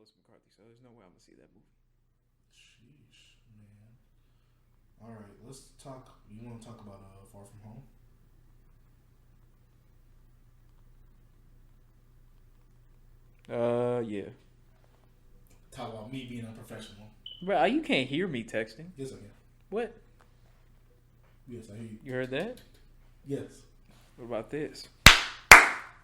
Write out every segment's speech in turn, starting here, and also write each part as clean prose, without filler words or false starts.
Melissa McCarthy, so there's no way I'm gonna see that movie. Sheesh, man. All right, let's talk. You want to talk about Far From Home? Yeah. Talk about me being unprofessional. Bro, you can't hear me texting. Yes, I can. What? Yes, I hear you. You heard that? Yes. What about this?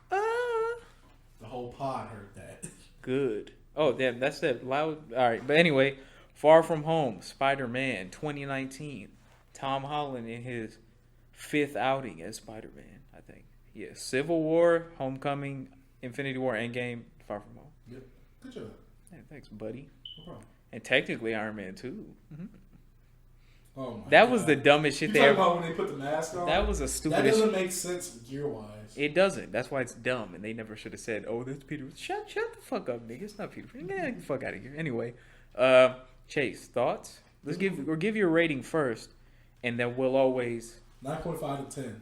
The whole pod heard that. Good. Oh, damn, that's that loud. All right, but anyway, Far From Home, Spider-Man, 2019. Tom Holland in his fifth outing as Spider-Man, I think. Yeah, Civil War, Homecoming, Infinity War, Endgame, Far From Home. Yep. Good job. Yeah, thanks, buddy. No problem. And technically Iron Man 2. Mm-hmm. Oh my That God. was the dumbest shit You they talking ever. about when they put the mask on? That was a That stupid. doesn't make sense gear wise. It doesn't. That's why it's dumb, and they never should have said, "Oh, that's Peter." Shut the fuck up, nigga. It's not Peter. Get the fuck out of here. Anyway, Chase, thoughts? Let's give you a rating first, and then we'll always. 9.5 to 10.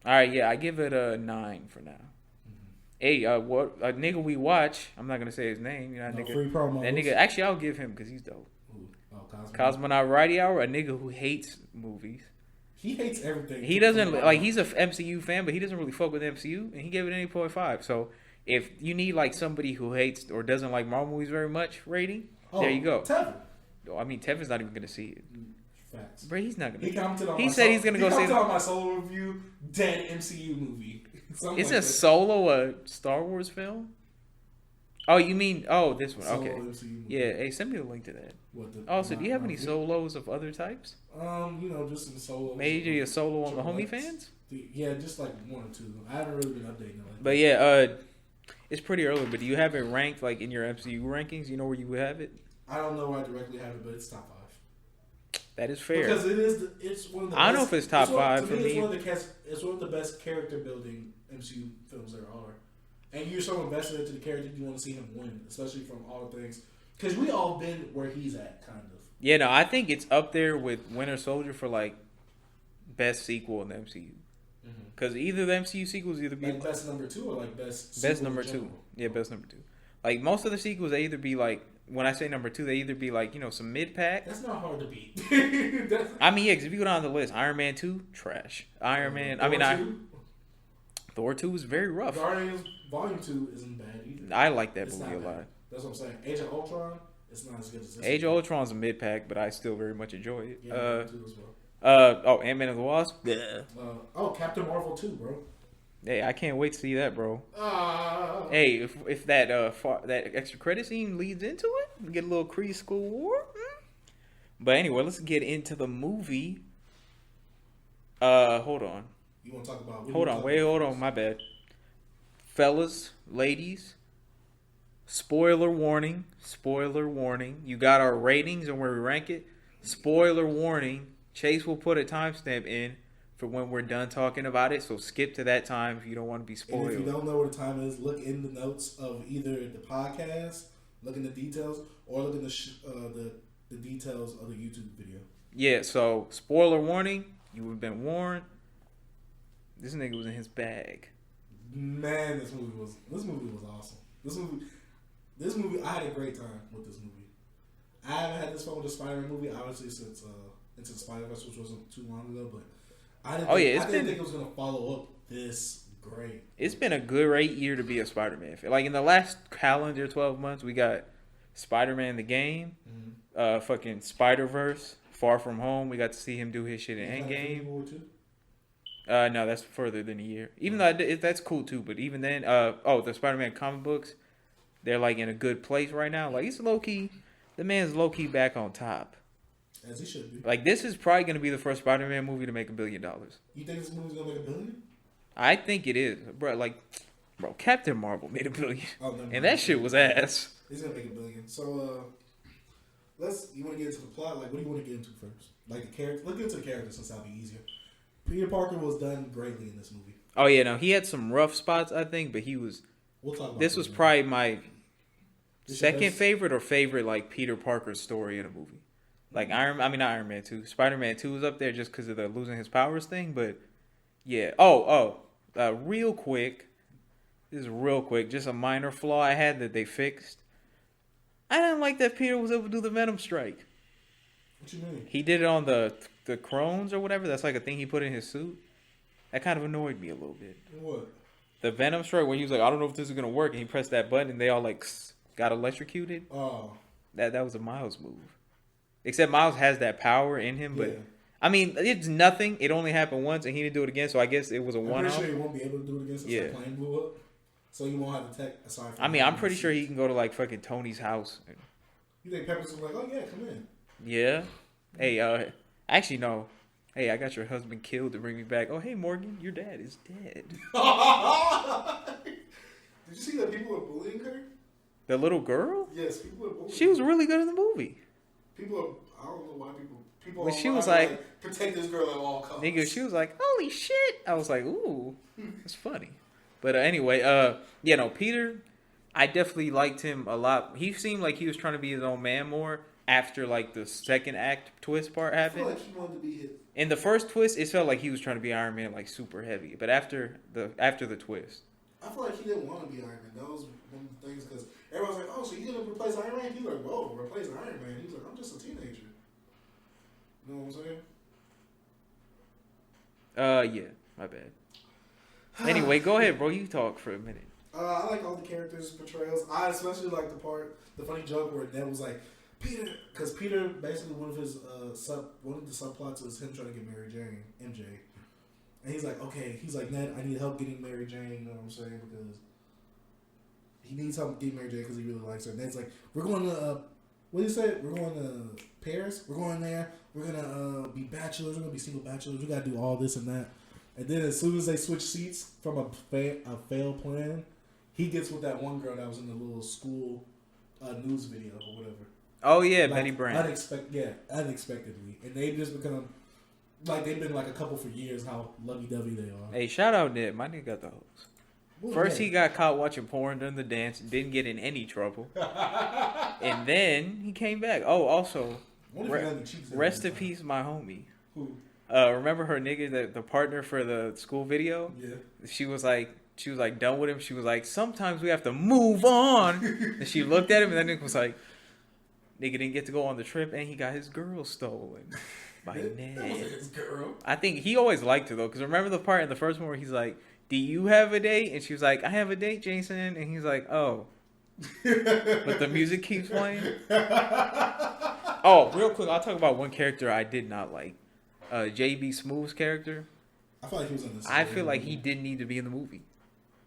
All right, yeah, I give it a 9 for now. Hey, what a nigga we watch? I'm not gonna say his name. You know, No nigga. free promos. That nigga. Actually, I'll give him because he's dope. Ooh. Oh, Cosmonaut Righty Hour, a nigga who hates movies. He hates everything. He doesn't like. He's a MCU fan, but he doesn't really fuck with MCU, and he gave it an 8.5. So if you need like somebody who hates or doesn't like Marvel movies very much, rating, there you go. Tevin. I mean, Tevin's not even gonna see it. Facts. Bro, he's not gonna. He commented on. He my said he's gonna go see. He commented on my solo review. Dead MCU movie. Isn't Solo a Star Wars film? Oh, you mean this one? Solo Okay. MCU movie. Yeah. Hey, send me a link to that. What Also, do you have any solos of other types? Just some solos. Maybe a solo on the homie Triple X. fans? Yeah, just like one or two. I haven't really been updating it. But yeah, it's pretty early. But do you have it ranked like in your MCU rankings? You know where you would have it? I don't know where I directly have it, but it's top 5. That is fair. Because it's one of the. I don't know best, if it's top 5 for me. It's one of the best character building MCU films there are, and you're so invested into the character, you want to see him win, especially from all the things. Because we all been where he's at, kind of. Yeah, no, I think it's up there with Winter Soldier for like best sequel in the MCU. Because either the MCU sequels either be Like best number 2 or like best. best number 2. Yeah, best number 2. Like most of the sequels, they either be like when I say number 2, they either be like some mid pack. That's not hard to beat. I mean, yeah, because if you go down the list, Iron Man 2, trash. Iron Man, Thor 2 was very rough. Guardians Volume 2 isn't bad either. I like that It's movie not a bad. lot. That's what I'm saying. Age of Ultron, it's not as good as this. Age of Ultron's a mid pack, but I still very much enjoy it. Yeah, Volume 2 as well. Ant-Man and the Wasp. Yeah. Captain Marvel 2, bro. Hey, I can't wait to see that, bro. Ah. Hey, if that that extra credit scene leads into it, we get a little Kree School War. But anyway, let's get into the movie. Hold on. You want to talk about? Hold on. My bad, fellas, ladies. Spoiler warning. Spoiler warning. You got our ratings and where we rank it. Spoiler warning. Chase will put a timestamp in for when we're done talking about it. So skip to that time if you don't want to be spoiled. And if you don't know what the time is, look in the notes of either the podcast, look in the details, or look in the details of the YouTube video. Yeah, so spoiler warning. You have been warned. This nigga was in his bag. Man, this movie was awesome. This movie, I had a great time with this movie. I haven't had this fun with a Spider-Man movie, obviously, since Into the Spider-Verse, which wasn't too long ago, but I didn't think it was going to follow up this great. It's been a great year to be a Spider-Man fan. Like in the last calendar 12 months, we got Spider-Man the game, fucking Spider-Verse, Far From Home. We got to see him do his shit in Endgame. No, that's further than a year. Even though that's cool too, but even then, the Spider-Man comic books, they're like in a good place right now. Like it's low key, the man's low key back on top. As he should be. Like this is probably gonna be the first Spider-Man movie to make $1 billion. You think this movie's gonna make $1 billion? I think it is, bro. Captain Marvel made $1 billion, and that shit was ass. He's gonna make $1 billion. So you want to get into the plot? Like, what do you want to get into first? Like the character. Let's get into the character since that'll be easier. Peter Parker was done greatly in this movie. Oh yeah, no, he had some rough spots, I think, but he was. We'll talk about this was probably my second favorite or favorite like Peter Parker story in a movie. Like not Iron Man 2. Spider-Man 2 was up there just because of the losing his powers thing, but yeah. Real quick. This is real quick. Just a minor flaw I had that they fixed. I didn't like that Peter was able to do the Venom strike. What you mean? He did it on the Crones or whatever. That's like a thing he put in his suit. That kind of annoyed me a little bit. What? The Venom strike when he was like, I don't know if this is gonna work, and he pressed that button and they all like got electrocuted. Oh. That was a Miles move. Except Miles has that power in him, but Yeah. I mean, it's nothing. It only happened once, and he didn't do it again. So I guess it was a I'm one-off. pretty sure he won't be able to do it again since the plane blew up. So you won't have to tech aside from. I mean, I'm pretty sure he can go to like fucking Tony's house. You think Pepper's like, oh yeah, come in. Yeah. Hey, actually no. Hey, I got your husband killed to bring me back. Oh, hey Morgan, your dad is dead. Did you see that people are bullying her? The little girl? Yes, people are bullying. She was really good in the movie. People are. I don't know why people. When she was like, protect this girl at all costs. Nigga, she was like, holy shit. I was like, ooh, that's funny. But anyway, Peter, I definitely liked him a lot. He seemed like he was trying to be his own man more after like the second act twist part happened. I feel like he wanted to be his. In the first twist, it felt like he was trying to be Iron Man, like super heavy. But after the twist, I feel like he didn't want to be Iron Man. That was one of the things because everyone's like, "Oh, so you gonna replace Iron Man?" He's like, "Whoa, replace Iron Man?" He's like, "I'm just a teenager." You know what I'm saying? yeah, my bad. Anyway, go ahead, bro. You talk for a minute. I like all the characters' portrayals. I especially like the funny joke where Ned was like, Peter, because Peter basically one of the subplots is him trying to get Mary Jane, MJ, and he's like, okay, he's like, Ned, I need help getting Mary Jane. You know what I'm saying? Because he needs help getting Mary Jane because he really likes her. Ned's like, we're going to, what did he say? We're going to Paris. We're going there. We're gonna be bachelors. We're gonna be single bachelors. We gotta do all this and that. And then as soon as they switch seats from a failed plan, he gets with that one girl that was in the little school news video or whatever. Oh yeah, like, Betty Brant. Unexpectedly, and they just become like they've been like a couple for years. How lovey-dovey they are. Hey, shout out Ned. My nigga got the hose. First, he got caught watching porn during the dance, didn't get in any trouble, and then he came back. Oh, also, rest in peace, my homie. Who? Remember her nigga, the partner for the school video? Yeah. She was like done with him. She was like, sometimes we have to move on. And she looked at him, and that nigga was like, nigga didn't get to go on the trip, and he got his girl stolen by Ned. That wasn't his girl. I think he always liked her though, because remember the part in the first one where he's like, do you have a date? And she was like, I have a date, Jason. And he's like, oh. But the music keeps playing. Oh, real quick, I'll talk about one character I did not like. JB Smooth's character. I feel like he was in this. I feel like he didn't need to be in the movie.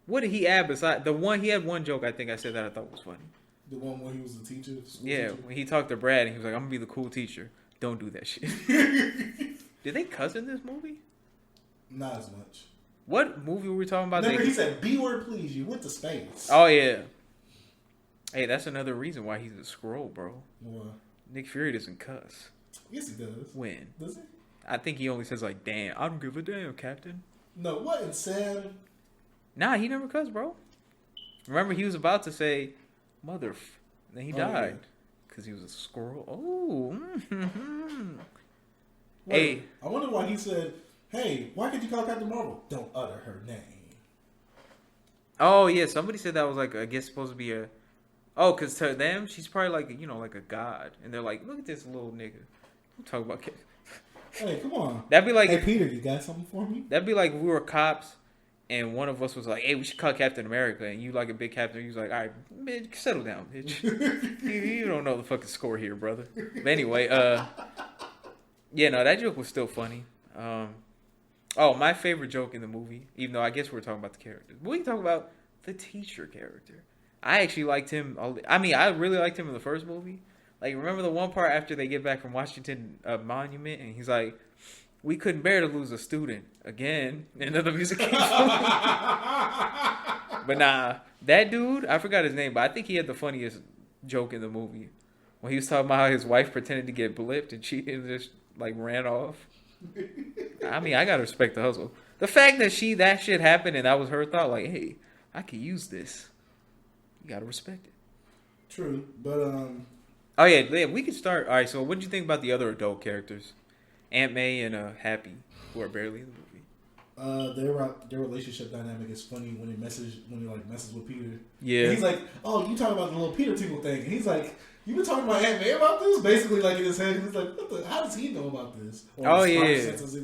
What did he add besides the one? He had one joke I think I said that I thought was funny. The one where he was the teacher? Yeah, teacher? when he talked to Brad and he was like, I'm going to be the cool teacher. Don't do that shit. Did they cuss in this movie? Not as much. What movie were we talking about? Remember, he said, B word please, you went to space. Oh, yeah. Hey, that's another reason why he's a Skrull, bro. What? Nick Fury doesn't cuss. Yes, he does. When? Does he? I think he only says, like, damn. I don't give a damn, Captain. No, what in Sam? Nah, he never cussed, bro. Remember, he was about to say, mother. Then he died. Because he was a Skrull. Oh. Hey. I wonder why he said, hey, why could you call Captain Marvel? Don't utter her name. Oh, yeah. Somebody said that was, like, I guess supposed to be a... Oh, because to them, she's probably like, you know, like a god. And they're like, look at this little nigga. Don't talk about Captain. Hey, come on. That'd be like... Hey, Peter, you got something for me? That'd be like if we were cops and one of us was like, hey, we should call Captain America. And you like a big captain. You was like, all right, bitch, settle down, bitch. you don't know the fucking score here, brother. But anyway, yeah, no, that joke was still funny. Oh, my favorite joke in the movie, even though I guess we're talking about the characters. We can talk about the teacher character. I actually liked him. I mean, I really liked him in the first movie. Like, remember the one part after they get back from Washington Monument, and he's like, we couldn't bear to lose a student again. And then the music keeps playing. But nah, that dude, I forgot his name, but I think he had the funniest joke in the movie. When he was talking about how his wife pretended to get blipped and she just, like, ran off. I mean, I gotta respect the hustle. The fact that that shit happened and that was her thought, like, hey, I could use this. You gotta respect it. True, but oh yeah, we could start. All right, so what did you think about the other adult characters, Aunt May and Happy, who are barely in the movie? Their relationship dynamic is funny when he messes with Peter. Yeah. And he's like, "Oh, you talking about the little Peter Tingle thing?" And he's like, "You been talking about Aunt May about this?" Basically, like in his head, he's like, "How does he know about this?" Or Oh the yeah. sense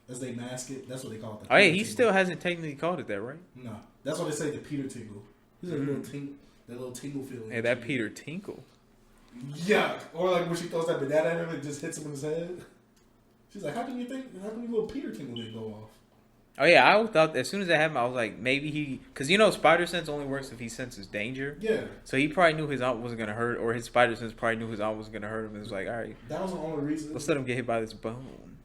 as they mask it, that's what they call it. Oh yeah, he Tingle. still hasn't technically called it that, right? No, that's what they say. The Peter Tingle. He's like that little tingle feeling. Hey, that Peter Tinkle. Yeah, or like when she throws that banana at him and just hits him in his head. She's like, how come little Peter Tingle didn't go off? Oh yeah, I thought as soon as that happened, I was like, maybe because spider sense only works if he senses danger. Yeah. So he probably knew his aunt wasn't gonna hurt, or his spider sense probably knew his aunt wasn't gonna hurt him. It was like, all right, that was the only reason. let's let him get hit by this bone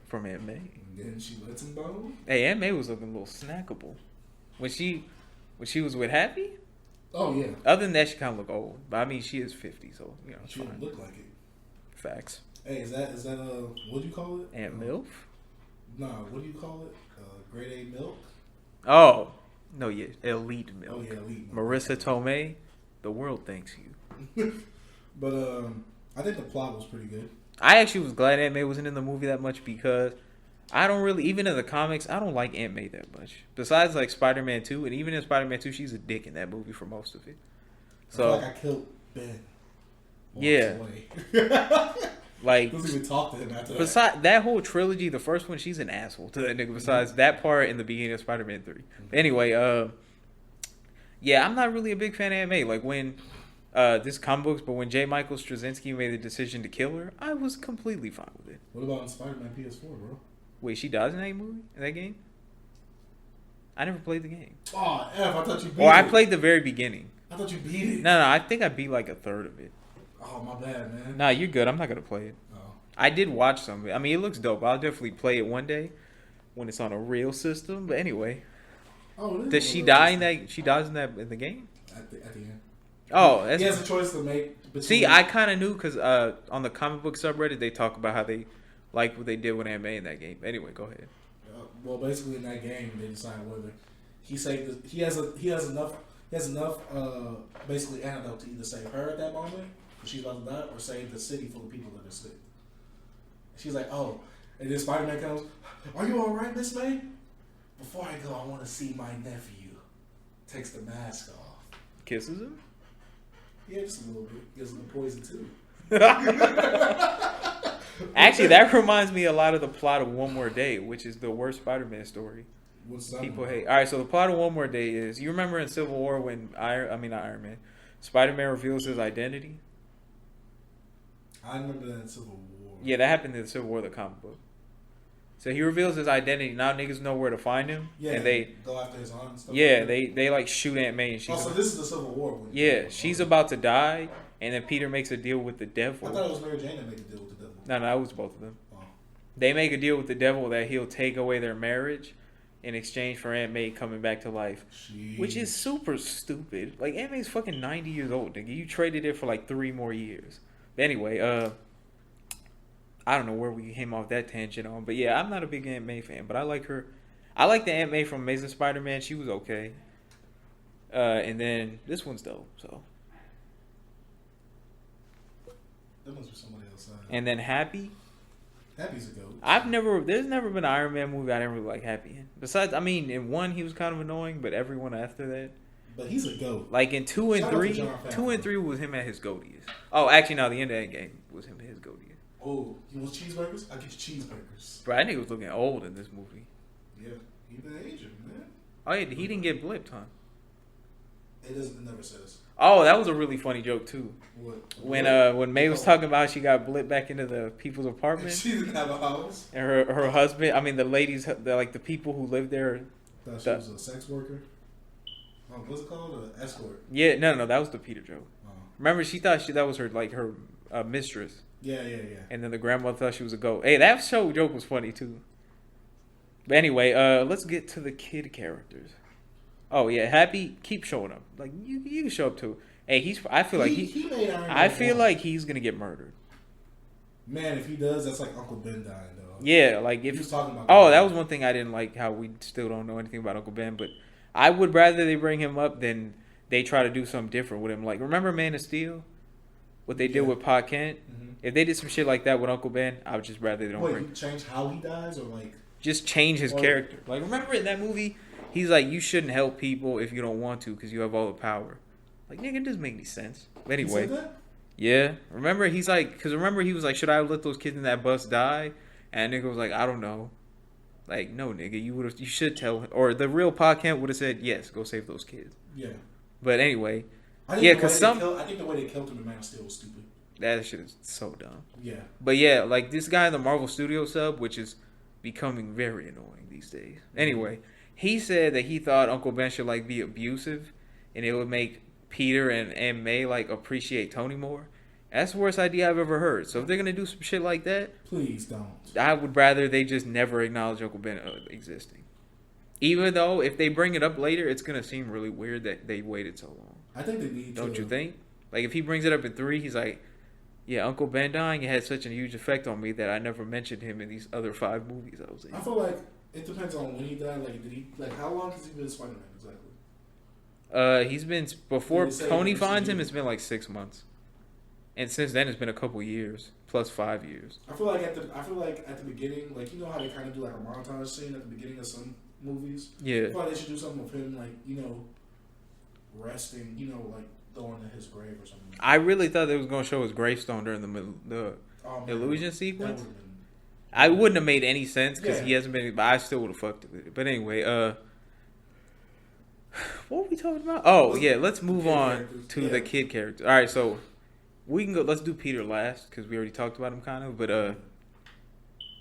from Aunt May. And then she lets him bone. Hey, Aunt May was looking a little snackable when she was with Happy. Oh yeah. Other than that, she kind of look old, but I mean, she is 50, so it's She fine. didn't look like it. Facts. Hey, is that what do you call it? Aunt MILF? Nah, what do you call it? Grade A milk. Oh no, yeah, elite milk. Oh yeah, elite milk. Marissa Tomei, the world thanks you. But I think the plot was pretty good. I actually was glad Aunt May wasn't in the movie that much because I don't really, even in the comics, I don't like Aunt May that much. Besides like Spider-Man 2, and even in Spider-Man 2, she's a dick in that movie for most of it. So I feel like I killed Ben. Yeah. Like, doesn't even talk to him after that. Besides that whole trilogy, the first one, she's an asshole to that nigga. Besides that part in the beginning of Spider-Man 3. Anyway, yeah, I'm not really a big fan of Aunt May. Like when this comic books, but when J. Michael Straczynski made the decision to kill her, I was completely fine with it. What about in Spider-Man PS4, bro? Wait, she dies in that game? I never played the game. Oh, F! I thought you beat it. Or I played the very beginning. I thought you beat it. No, I think I beat like a third of it. Oh, my bad, man. Nah, you're good. I'm not gonna play it. Oh. I did watch some of it. I mean, it looks dope. I'll definitely play it one day when it's on a real system. But anyway, does she die in that? She dies in the game. At the end. Oh, he has a choice to make. Between... See, I kind of knew because on the comic book subreddit they talk about how they like what they did with Aunt May in that game. Anyway, go ahead. Well, basically in that game they decide whether he has enough basically antidote to either save her at that moment, she's about to die, or save the city full of people that are sick. She's like, oh, and then Spider-Man comes, are you all right, Miss May? Before I go, I want to see my nephew. Takes the mask off. Kisses him? Yeah, just a little bit. Gives him the poison too. Actually, that reminds me a lot of the plot of One More Day, which is the worst Spider-Man story. What's that? People hate. All right, so the plot of One More Day is, you remember in Civil War when Spider-Man reveals his identity? I remember that in Civil War. Yeah, that happened in the Civil War, the comic book. So he reveals his identity. Now niggas know where to find him. Yeah, and they go after his aunt and stuff. Yeah, like they like shoot Aunt May and she's. Oh, so this is the Civil War one. Yeah, she's about to die, and then Peter makes a deal with the devil. I thought it was Mary Jane that made the deal with the devil. No, that was both of them. Oh. They make a deal with the devil that he'll take away their marriage in exchange for Aunt May coming back to life. Jeez. Which is super stupid. Like, Aunt May's fucking 90 years old, nigga. You traded it for like 3 more years. But anyway, I don't know where we came off that tangent on, but yeah, I'm not a big Aunt May fan, but I like her. I like the Aunt May from Amazing Spider-Man. She was okay. And then this one's dope, so. That must be somebody else. And then Happy. Happy's a goat. There's never been an Iron Man movie I didn't really like Happy in. Besides, I mean, in 1 he was kind of annoying, but everyone after that. But he's a goat. Like in 2 and 3, 2 and 3 was him at his goatiest. Oh, actually, no, the end of that game was him at his goatiest. Oh, you want cheeseburgers? I get you cheeseburgers. Bro, that nigga was looking old in this movie. Yeah, he been aging, man. Oh yeah, he didn't get blipped, huh? It never says. Oh, that was a really funny joke too. What? When May was talking about how she got blipped back into the people's apartment. She didn't have a house. And her husband, I mean the ladies, the people who lived there. Thought she was a sex worker. Oh, what's it called? An escort. Yeah, no, that was the Peter joke. Oh. Remember, she thought that was her mistress. Yeah. And then the grandmother thought she was a goat. Hey, that joke was funny too. But anyway, let's get to the kid characters. Oh yeah, Happy, keep showing up. Like you can show up too. Hey, I feel like he made Iron Man I feel 1. like he's gonna get murdered. Man, if he does, that's like Uncle Ben dying though. Yeah, like if he was talking about. Oh, that was one thing I didn't like, how we still don't know anything about Uncle Ben. But I would rather they bring him up than they try to do something different with him. Like, remember Man of Steel? What they did with Pa Kent? Mm-hmm. If they did some shit like that with Uncle Ben, I would just rather they don't Wait, bring. you change how he dies or like? just change his character. Like, remember in that movie, he's like, you shouldn't help people if you don't want to because you have all the power. Like, nigga, it doesn't make any sense. But anyway, You said that? yeah. Remember, he's like, because remember, he was like, should I let those kids in that bus die? And nigga was like, I don't know. Like, no, nigga, you should tell. Or the real Pa Kent would have said, yes, go save those kids. Yeah. But anyway, I think the way they killed him in Man of Steel was stupid. that shit is so dumb. Yeah. But yeah, like this guy in the Marvel Studio sub, which is becoming very annoying these days. Anyway, he said that he thought Uncle Ben should like be abusive, and it would make Peter and May like appreciate Tony more. That's the worst idea I've ever heard. So if they're gonna do some shit like that, please don't. I would rather they just never acknowledge Uncle Ben existing. Even though if they bring it up later, it's gonna seem really weird that they waited so long. I think they need to. Don't you think? Like if he brings it up in 3, he's like, yeah, Uncle Ben dying, it had such a huge effect on me that I never mentioned him in these other 5 movies I was in. I feel like it depends on when he died. Like how long has he been Spider-Man exactly? He's been before Tony finds him. It's been like 6 months, and since then it's been a couple years plus 5 years. I feel like at the beginning, like you know how they kind of do like a montage scene at the beginning of some movies. Yeah. I feel like they should do something with him, like resting, like going to his grave or something. I really thought they was gonna show his gravestone during the illusion sequence. I wouldn't have made any sense because he hasn't been. But I still would have fucked with it. But anyway, what were we talking about? Oh yeah, let's move on to the kid character. All right, so we can go. Let's do Peter last because we already talked about him kind of. But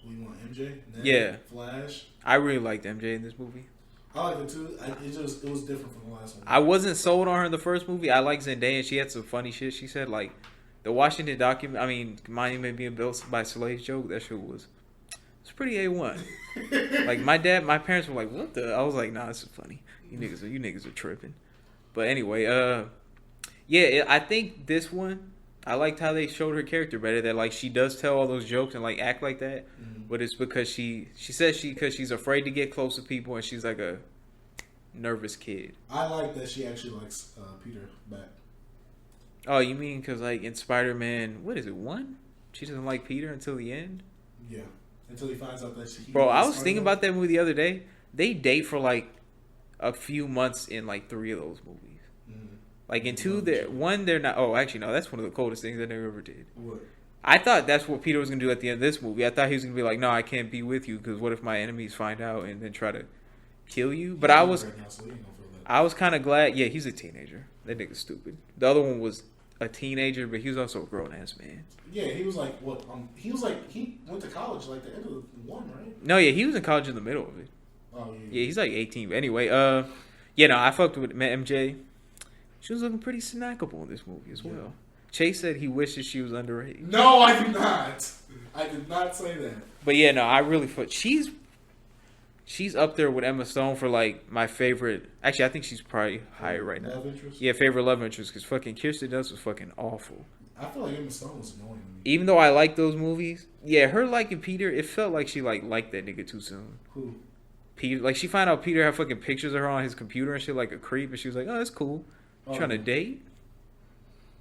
we want MJ. Yeah, Flash. I really liked MJ in this movie. I liked it too. It was different from the last one. I wasn't sold on her in the first movie. I like Zendaya, and she had some funny shit. She said like the Washington document. I mean, Monument being built by slaves joke. That shit was. It's pretty A1. Like my parents were like, "What the?" I was like, "Nah, this is funny. You niggas are tripping." But anyway, yeah, I think this one, I liked how they showed her character better. That like she does tell all those jokes and like act like that, but it's because she says because she's afraid to get close to people and she's like a nervous kid. I like that she actually likes Peter back. Oh, you mean because like in Spider-Man, what is it 1? She doesn't like Peter until the end. Yeah. Until he finds out that she. Bro, I was thinking about that movie the other day. They date for like a few months in like 3 of those movies. Like in 2, they're not. Oh, actually, no. That's one of the coldest things I never ever did. What? I thought that's what Peter was gonna do at the end of this movie. I thought he was gonna be like, "No, I can't be with you because what if my enemies find out and then try to kill you?" But I was kind of glad. Yeah, he's a teenager. That nigga's stupid. The other one was a teenager, but he was also a grown ass man. Yeah, he was like what? He went to college like the end of the 1, right? No, yeah, he was in college in the middle of it. Oh yeah. Yeah, he's like 18. But anyway, yeah, no, I fucked with MJ. She was looking pretty snackable in this movie as well. Chase said he wishes she was underage. No, I did not. I did not say that. But yeah, no, I really thought she's up there with Emma Stone for like my favorite. Actually, I think she's probably higher right now. Love interest? Yeah, favorite love interest because fucking Kirsten Dunst was fucking awful. I feel like Emma Stone was annoying to me. Even though I like those movies, yeah, her liking Peter, it felt like she liked that nigga too soon. Who? Peter, like she found out Peter had fucking pictures of her on his computer and shit like a creep, and she was like, "Oh, that's cool." You trying to date?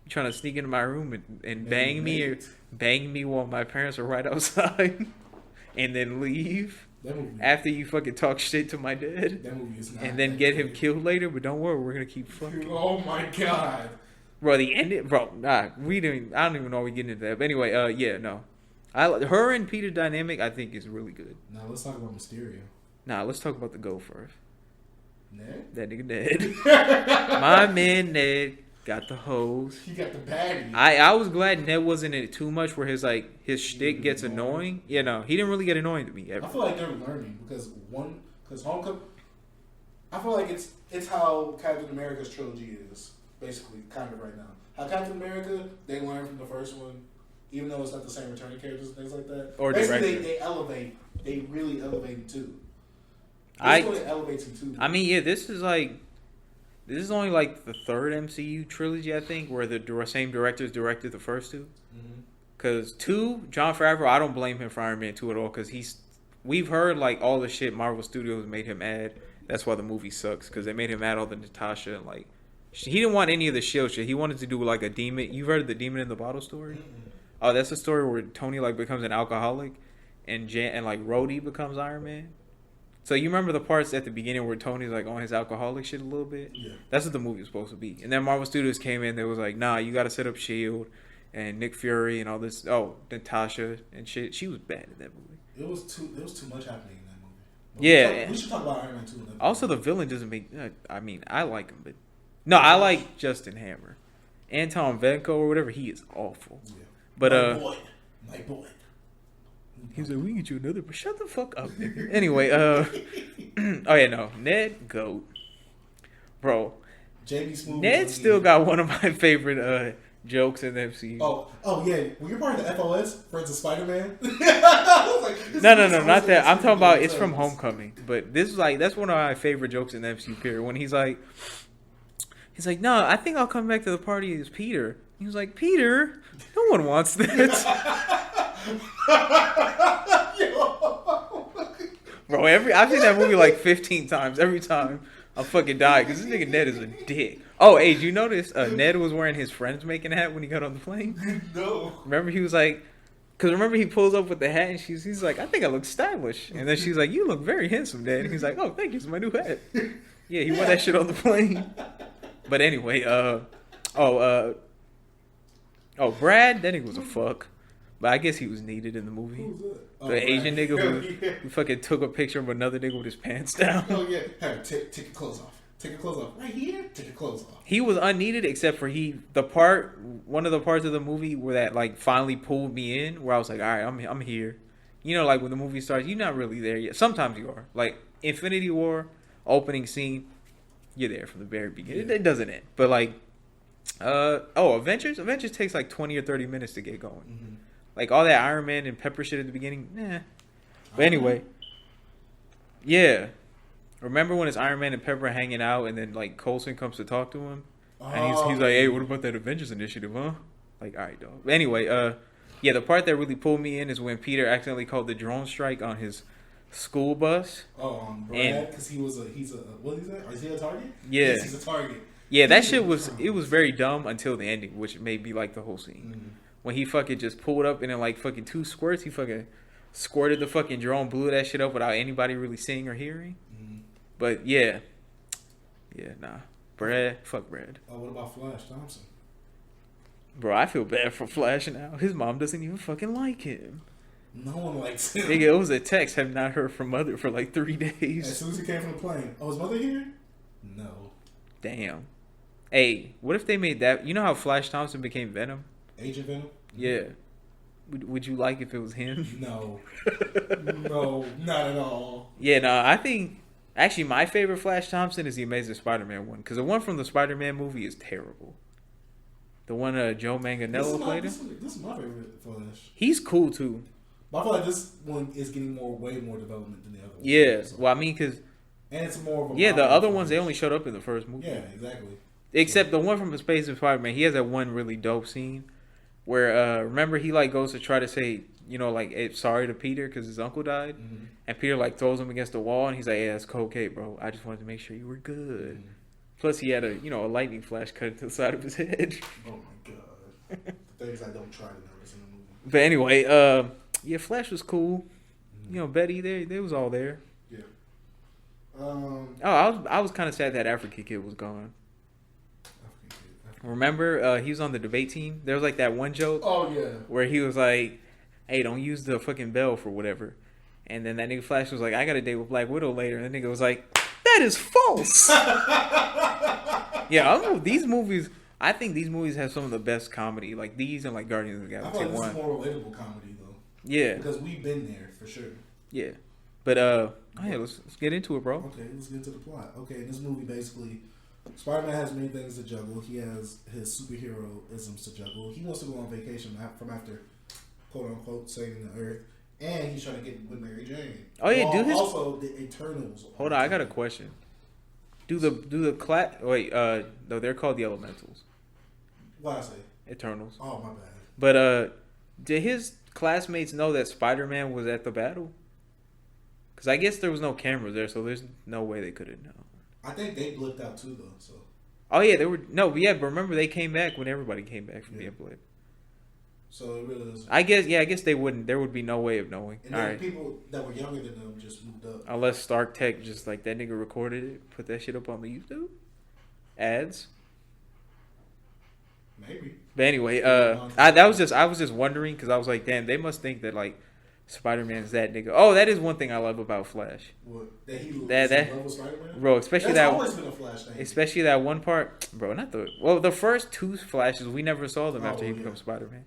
You trying to sneak into my room and bang me while my parents are right outside, and then leave after you fucking talk shit to my dad, that movie is not and then get him killed later? But don't worry, we're gonna keep fucking. Oh my god, bro! The ending, bro. Nah, I don't even know we getting into that. But anyway, yeah, no. Her and Peter dynamic, I think, is really good. Now let's talk about Mysterio. Nah, let's talk about the Go first. Ned? That nigga Ned. My man Ned got the hose. He got the baddie. I was glad Ned wasn't in it too much where his shtick gets annoying. Yeah, no, he didn't really get annoying to me ever. I feel like they're learning because Homecoming. I feel like it's how Captain America's trilogy is basically kind of right now. How Captain America, they learn from the first one, even though it's not the same returning characters and things like that. Or basically they elevate. They really elevate him too. I mean, yeah, this is only like the 3rd MCU trilogy, I think, where the same directors directed the first 2. Because 2, Jon Favreau, I don't blame him for Iron Man 2 at all, because we've heard like all the shit Marvel Studios made him add. That's why the movie sucks, because they made him add all the Natasha and like he didn't want any of the Shield shit. He wanted to do like a demon. You've heard of the Demon in the Bottle story? Oh, that's a story where Tony like becomes an alcoholic. and like Rhodey becomes Iron Man. So you remember the parts at the beginning where Tony's like on his alcoholic shit a little bit? Yeah. That's what the movie was supposed to be. And then Marvel Studios came in. They was like, nah, you got to set up Shield and Nick Fury and all this. Oh, Natasha and shit. She was bad in that movie. It was too much happening in that movie. But Yeah. we should talk about Iron Man 2. Also, the villain doesn't make. I mean, I like him, but no, I like Justin Hammer, Anton Vanko or whatever. He is awful. Yeah. But my boy. He's like, we get you another. But shut the fuck up, nigga. Anyway, oh yeah, no, Ned Goat, bro. JB Smooth. Ned still got one of my favorite jokes in the MCU. Oh yeah. When you're part of the FOS, Friends of Spider-Man. No, not that. I'm talking about it's from Homecoming. But this is like that's one of my favorite jokes in the MCU period. When he's like, no, I think I'll come back to the party as Peter. He was like, Peter, no one wants that. Bro, I've seen that movie like 15 times. Every time I fucking die because this nigga Ned is a dick. Oh, hey, did you notice Ned was wearing his friend's making hat when he got on the plane? No. Remember he was like, because remember he pulls up with the hat and he's like, I think I look stylish. And then she's like, you look very handsome, Ned. And he's like, oh, thank you, it's my new hat. Yeah, he wore that shit on the plane. But anyway, Brad, that nigga was a fuck. But I guess he was needed in the movie. Who was that? The Asian right. nigga who fucking took a picture of another nigga with his pants down. Oh yeah, hey, take your clothes off. Take your clothes off. Right here. Take your clothes off. He was unneeded except for one of the parts of the movie where that like finally pulled me in, where I was like, all right, I'm here. You know, like when the movie starts, you're not really there yet. Sometimes you are. Like Infinity War opening scene, you're there from the very beginning. Yeah. It doesn't end, but like, Avengers takes like 20 or 30 minutes to get going. Mm-hmm. Like all that Iron Man and Pepper shit at the beginning, nah. But anyway, yeah. Remember when it's Iron Man and Pepper hanging out, and then like Coulson comes to talk to him, and he's like, "Hey, what about that Avengers initiative, huh?" Like, all right, dog. But anyway, yeah, the part that really pulled me in is when Peter accidentally called the drone strike on his school bus. Oh, Brad, because he's a what is that? Is he a target? Yeah, yes, he's a target. Yeah, that shit was very dumb until the ending, which made me like the whole scene. Mm-hmm. When he fucking just pulled up and in like fucking 2 squirts, he fucking squirted the fucking drone, blew that shit up without anybody really seeing or hearing. Mm-hmm. But yeah, nah, Brad, fuck Brad. Oh, what about Flash Thompson? Bro, I feel bad for Flash now. His mom doesn't even fucking like him. No one likes him. Nigga, it was a text. Have not heard from mother for like 3 As days. soon as he came from the plane, oh, is mother here? No. Damn. Hey, what if they made that? You know how Flash Thompson became Venom? Agent Venom? Yeah. Would you like if it was him? No. No, not at all. Yeah, no, I think actually my favorite Flash Thompson is the Amazing Spider-Man one, because the one from the Spider-Man movie is terrible. The one Joe Manganiello played him. This is my favorite Flash. He's cool too. But I feel like this one is getting way more development than the other one. Yeah, So. well, I mean, because And it's more of a the modern other ones Flash. they only showed up in the first movie. Yeah, exactly. Except the one from the Space and Spider-Man, he has that one really dope scene where remember he like goes to try to say like sorry to Peter because his uncle died, Mm-hmm. and Peter like throws him against the wall and he's like, "Hey, that's okay, bro. I just wanted to make sure you were good." Mm-hmm. Plus, he had a lightning flash cut into the side of his head. Oh my god. The things I don't try to notice in the movie. But anyway, yeah, Flash was cool. Mm-hmm. Betty, they was all there. Yeah. Oh, I was kind of sad that African kid was gone. Remember, he was on the debate team. There was like that one joke. Oh yeah. Where he was like, "Hey, don't use the fucking bell for whatever." And then that nigga Flash was like, "I got a date with Black Widow later." And the nigga was like, "That is false." Yeah, I don't know. These movies, I think these movies have some of the best comedy. Like these and like Guardians of the I Galaxy feel like this 1. is more relatable comedy though. Yeah. Because we've been there for sure. Yeah. But hey, let's get into it, bro. Okay, let's get into the plot. Okay, in this movie, basically, Spider-Man has many things to juggle. He has his superhero-isms to juggle. He wants to go on vacation from after, quote-unquote, saving the Earth. And he's trying to get with Mary Jane. Oh, yeah, do his... Also, the Eternals. Hold on, I got a question. Do the wait, no, they're called the Elementals. What I say? Eternals. Oh, my bad. But, did his classmates know that Spider-Man was at the battle? Because I guess there was no cameras there, so there's no way they could have known. I think they blipped out too, though. So. Oh yeah, they were but remember they came back when everybody came back from the blip. So it really is. I guess they wouldn't. There would be no way of knowing. And All then right. people that were younger than them just moved up. Unless Stark Tech just like that nigga recorded it, put that shit up on the YouTube ads. Maybe. But anyway, I was just wondering because I was like, damn, they must think that like Spider-Man's that nigga. Oh, that is one thing I love about Flash, What? That he That- in love with Spider-Man? bro. Especially That's that, always been a Flash thing. especially that one part, bro. Not the first two Flashes we never saw them after he Oh, yeah. becomes Spider-Man.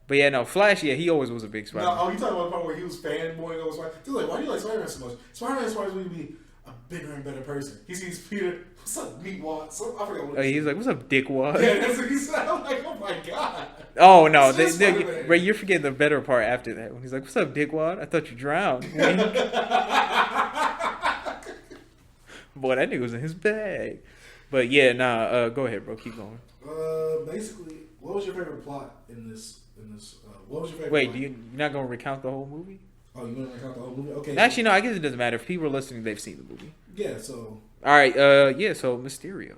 But yeah, no, Flash. Yeah, he always was a big No, Spider-Man. oh, you talking about the part where he was fanboying over Spider-Man? Dude, like, why do you like Spider-Man so much? Spider-Man inspires me to be a bigger and better person. He sees Peter, what's up, meatwad? I forgot what He's like, "What's up, dickwad?" Yeah, that's what he said. I'm like, oh my god. Oh no, It's just Spider-Man. Ray, you're forgetting the better part after that when he's like, "What's up, dickwad? I thought you drowned." Boy, that nigga was in his bag. But yeah, nah. Go ahead, bro. Keep going. Basically, what was your favorite plot in this? What was your favorite? Wait, plot? you're not gonna recount the whole movie? Oh, you want to count the whole movie? Okay. Actually, no. I guess it doesn't matter. If people are listening, they've seen the movie. Yeah. So. All right. Yeah. So Mysterio,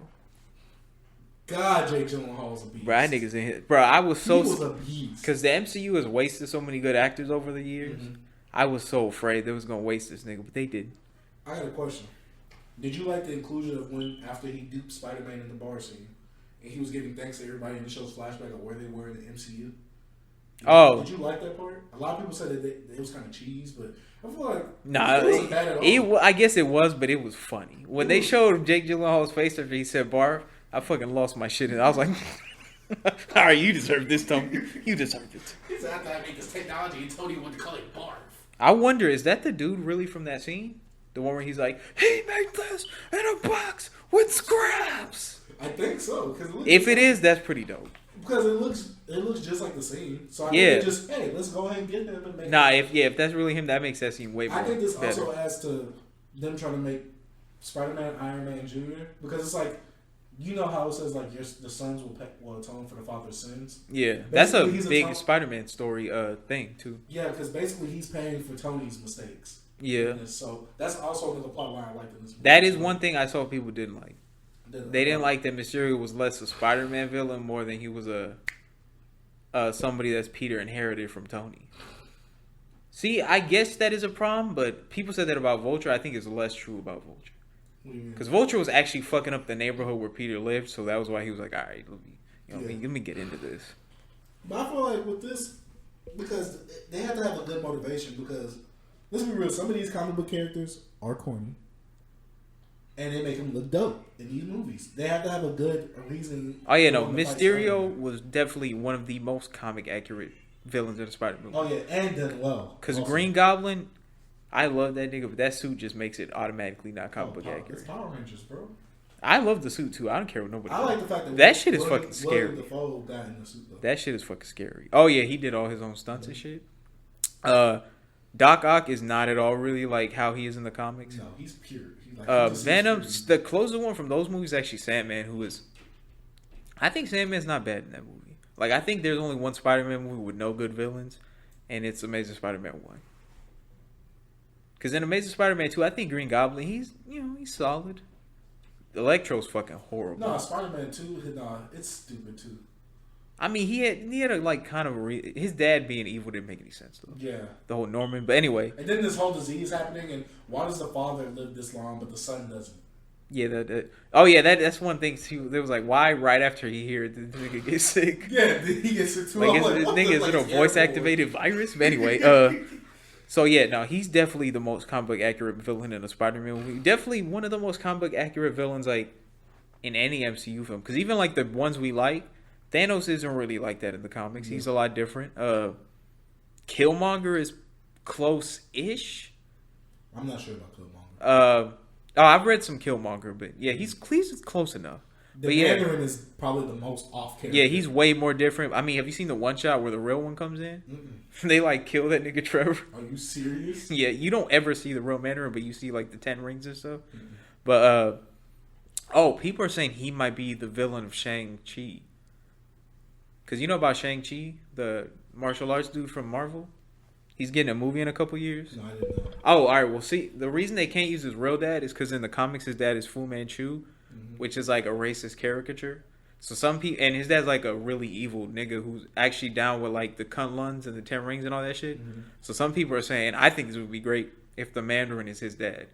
God, Jake Gyllenhaal's a beast. bro. That nigga's in here, bro. I was He so was a beast. because the MCU has wasted so many good actors over the years. Mhm. I was so afraid they was gonna waste this nigga, but they didn't. I got a question. Did you like the inclusion of when after he duped Spider-Man in the bar scene, and he was giving thanks to everybody in the show's flashback of where they were in the MCU? Oh. Did you like that part? A lot of people said that it was kind of cheese, but I feel like Nah, it wasn't bad at all. I guess it was, but it was funny when they showed Jake Gyllenhaal's face after he said "bar." I fucking lost my shit, and I was like, "All right, you deserve this, Tony. You deserve it." He said, "I thought I make this technology," and Tony wanted to call it barf. I wonder, is that the dude really from that scene? The one where he's like, "He made this in a box with scraps." I think so because If it is, that's pretty dope. because it looks just like the scene. So I Yeah. think they just hey, let's go ahead and get him and make. Nah, if that's really him, that makes that scene way more I think this better. also adds to them trying to make Spider-Man Iron Man Jr. because it's like you know how it says like the sons will atone for the father's sins. Yeah, that's a Basically, he's a big top- Spider-Man story thing too. Yeah, because basically he's paying for Tony's mistakes. Yeah, So that's also another plot line I liked in this movie. that is one thing I saw people didn't like. They didn't like that Mysterio was less a Spider-Man villain more than he was a somebody that's Peter inherited from Tony. See, I guess that is a problem, but people said that about Vulture. I think it's less true about Vulture. What do you mean? Because Vulture was actually fucking up the neighborhood where Peter lived, so that was why he was like, all right, let me get into this. But I feel like with this, because they have to have a good motivation. Because let's be real, some of these comic book characters are corny, and they make them look dope in these movies. They have to have a good reason. Oh, yeah, no, for them to fight Mysterio Spider-Man. was definitely one of the most comic accurate villains in the Spider-Man movie. Oh yeah, and done well. Because Also. Green Goblin, I love that nigga, but that suit just makes it automatically not comic book It's accurate. Power Rangers, bro. I love the suit too. I don't care what nobody. I like the fact that That shit is William- fucking scary. William Dafoe got in the suit though. That shit is fucking scary. Oh yeah, he did all his own stunts and shit. Doc Ock is not at all really like how he is in the comics. No, he's pure. He's like, he just Venom, seems the closest one from those movies is actually Sandman, who is. I think Sandman's not bad in that movie. Like I think there's only one Spider-Man movie with no good villains, and it's Amazing Spider-Man 1. Because in Amazing Spider-Man 2, I think Green Goblin, he's solid. Electro's fucking horrible. No, Spider-Man 2, nah, it's stupid too. I mean, he had a like kind of his dad being evil didn't make any sense though. Yeah. The whole Norman, but anyway, And then this whole disease happening, and why does the father live this long, but the son doesn't? yeah, that's one thing too. There was like, why right after he heard the nigga get sick? Yeah, he gets it too. Like, I'm is what it the- a it's voice airborne. activated virus? But anyway, so yeah, no, he's definitely the most comic book accurate villain in a Spider-Man movie. Definitely one of the most comic book accurate villains like in any MCU film. Because even like the ones we like, Thanos isn't really like that in the comics. He's a lot different. Killmonger is close-ish. I'm not sure about Killmonger. I've read some Killmonger, but yeah, he's close enough. The But yeah, Mandarin is probably the most off character. yeah, he's way more different. I mean, have you seen the one shot where the real one comes in? Mm-mm. They like kill that nigga Trevor. Are you serious? Yeah, you don't ever see the real Mandarin, but you see like the 10 rings and stuff. Mm-mm. But people are saying he might be the villain of Shang-Chi. Cause you know about Shang-Chi, the martial arts dude from Marvel. He's getting a movie in a couple years. No, I didn't know. Oh, all right. Well, see, the reason they can't use his real dad is because in the comics his dad is Fu Manchu, Mm-hmm. which is like a racist caricature. So some people, and his dad's like a really evil nigga who's actually down with like the Kunluns and the Ten Rings and all that shit. Mm-hmm. So some people are saying, I think this would be great if the Mandarin is his dad,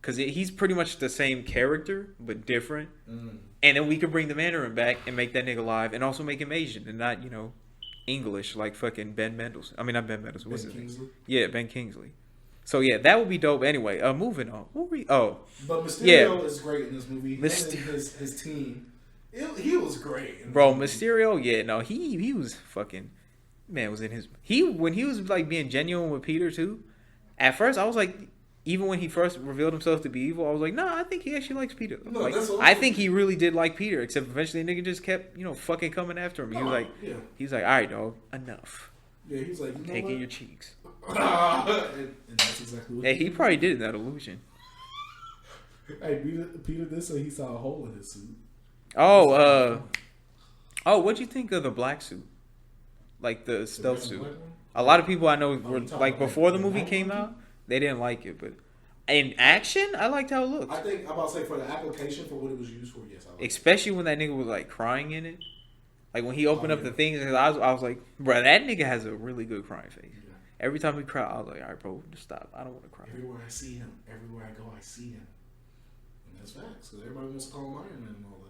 because he's pretty much the same character but different. And then we could bring the Mandarin back and make that nigga live, and also make him Asian and not English like fucking Ben Mendelsohn. I mean not Ben Mendelsohn. What's his name? Yeah, Ben Kingsley. So yeah, that would be dope. Anyway, moving on. What were we? Oh, but Mysterio is great in this movie. And his team. He was great, bro. Mysterio, yeah, no, he was fucking man. Was in his when he was like being genuine with Peter too. At first, I was like, even when he first revealed himself to be evil, I was like, nah, I think he actually likes Peter. No, like, I think he really did like Peter. Except eventually, the nigga just kept fucking coming after him. He was like, he was like, all right, dog, enough. Yeah, he was like, taking your cheeks. and that's exactly what. Hey, he probably did in that illusion. Hey, Peter did say he saw a hole in his suit. Oh, what'd you think of the black suit? Like the stealth suit? A lot of people I know were like before the movie came out, they didn't like it, but in action, I liked how it looked. I think I'm about to say for the application for what it was used for, yes, I liked especially when that nigga was like crying in it. Like when he opened up the things, I was like, bro, that nigga has a really good crying face. Yeah. Every time he cried, I was like, all right, bro, just stop. I don't want to cry. Everywhere I see him, everywhere I go, I see him. And that's facts, because everybody wants to call him Iron Man and all that.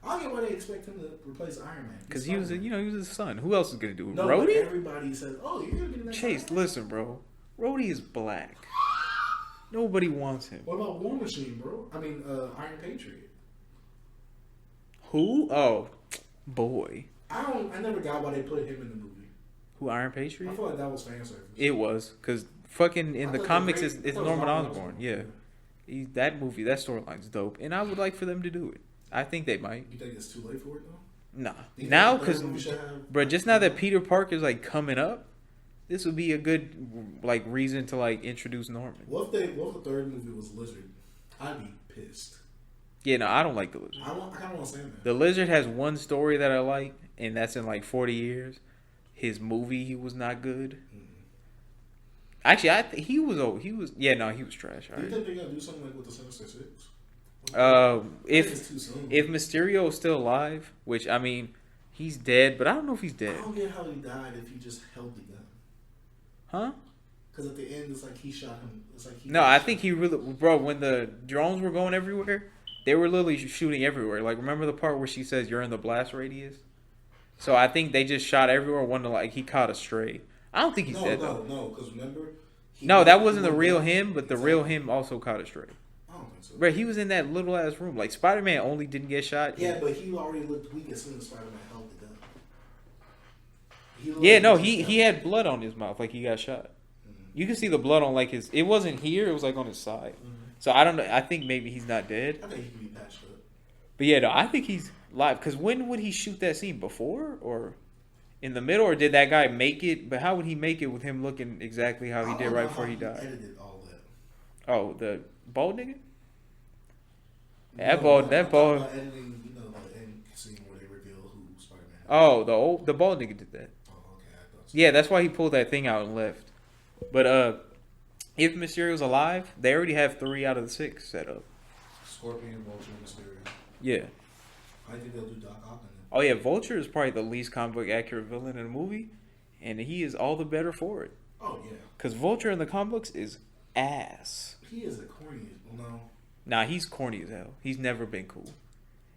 I don't get why they expect him to replace Iron Man. Because he was his son. Who else is gonna do it? No, Rhodey? Everybody says, "Oh, you're gonna be that." Chase, listen, bro. Rhodey is black. Nobody wants him. What about War Machine, bro? I mean, Iron Patriot. Who? Oh, boy. I never got why they put him in the movie. Who, Iron Patriot? I feel like that was fan service. It was, because fucking in the comics, it's Norman Osborn. Yeah. That movie, that storyline's dope, and I would like for them to do it. I think they might. You think it's too late for it though? Nah. Now, because, bro, just now that Peter Parker's like coming up, this would be a good like reason to like introduce Norman. What if the third movie was Lizard? I'd be pissed. Yeah, no, I don't like the Lizard. I kind of want to say that. The Lizard has one story that I like, and that's in like 40 years. His movie, he was not good. Mm-hmm. Actually, I think he was trash. Do you think they're gonna do something like with the Sinister Six? If Mysterio is still alive, which I mean, he's dead, but I don't know if he's dead. I don't get how he died if he just held the gun. Huh? Because at the end, it's like he shot him. It's like I think he really, bro. When the drones were going everywhere, they were literally shooting everywhere. Like, remember the part where she says you're in the blast radius? So I think they just shot everywhere. One to like he caught a stray. I don't think he's dead though. No, because remember. That wasn't the real him, but the real him also caught a stray. I don't think so. Bro, he was in that little ass room. Like Spider-Man only didn't get shot. Yeah, but he already looked weak as soon as Spider-Man held the gun. He had blood on his mouth, like he got shot. Mm-hmm. You can see the blood on like his. It wasn't here. It was like on his side. Mm-hmm. So I don't know. I think maybe he's not dead. I think he can be patched up. But yeah, no, I think he's live. Because when would he shoot that scene? Before or in the middle, or did that guy make it? But how would he make it with him looking exactly how he did right before he died? Edited all that. Oh, the bald nigga. That bald. Editing, the end scene where they reveal who Spider-Man. Oh, the bald nigga did that. Oh, okay, I thought so. Yeah, that's why he pulled that thing out and left. But if Mysterio's alive, they already have 3 out of the 6 set up. Scorpion, Vulture, Mysterio. Yeah. I think they'll do Doc Ock. Oh yeah, Vulture is probably the least comic book accurate villain in the movie, and he is all the better for it. Oh yeah. Because Vulture in the comic books is ass. He is the corniest. No. Nah, he's corny as hell. He's never been cool.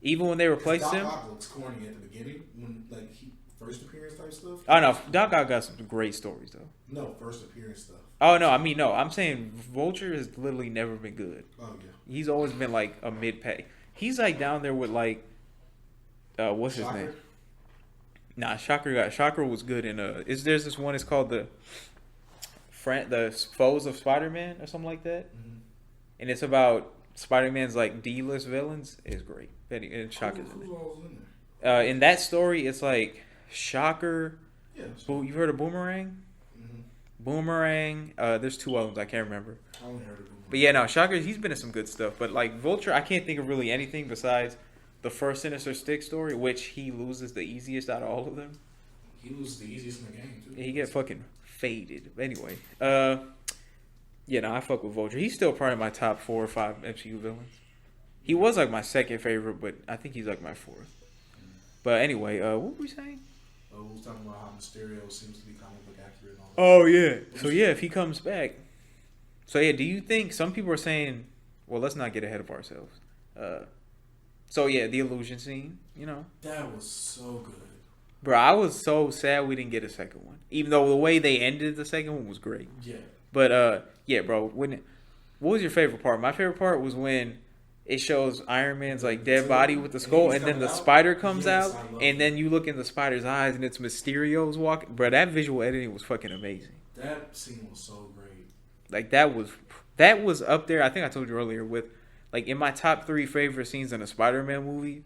Even when they replaced him. Doc Ock looks corny at the beginning when he first appearance type stuff. Oh no, Doc Ock got some great stories though. No, first appearance stuff. Oh no, I'm saying Vulture has literally never been good. Oh yeah. He's always been like a mid-pay. He's like down there with like. What's Shocker? his name? Nah, Shocker was good in there's this one, it's called the Foes of Spider-Man or something like that. Mm-hmm. And it's about Spider-Man's like D-list villains. It's great. And Shocker's in it. In that story, it's like Shocker. Yeah. You've heard of Boomerang? Mm-hmm. Boomerang. There's 2 others I can't remember. I only heard of Boomerang. But yeah, no, Shocker, he's been in some good stuff. But like Vulture, I can't think of really anything besides the first Sinister Six story, which he loses the easiest out of all of them. He was the easiest in the game, too. He get fucking faded. Anyway, I fuck with Vulture. He's still probably my top 4 or 5 MCU villains. He was like my second favorite, but I think he's like my 4th. But anyway, what were we saying? We was talking about how Mysterio seems to be comic book accurate and all that. Oh yeah. So yeah, if he comes back. So yeah, do you think some people are saying? Well, let's not get ahead of ourselves. So yeah, the illusion scene. You know, that was so good. bro. I was so sad we didn't get a second one, even though the way they ended the second one was great. Yeah. But yeah, bro. What was your favorite part? My favorite part was when it shows Iron Man's like dead body with the skull, and then the spider comes out, and then you look in the spider's eyes, and it's Mysterio's walking. Bro, that visual editing was fucking amazing. That scene was so great. Like that was up there. I think I told you earlier with like in my top 3 favorite scenes in a Spider-Man movie,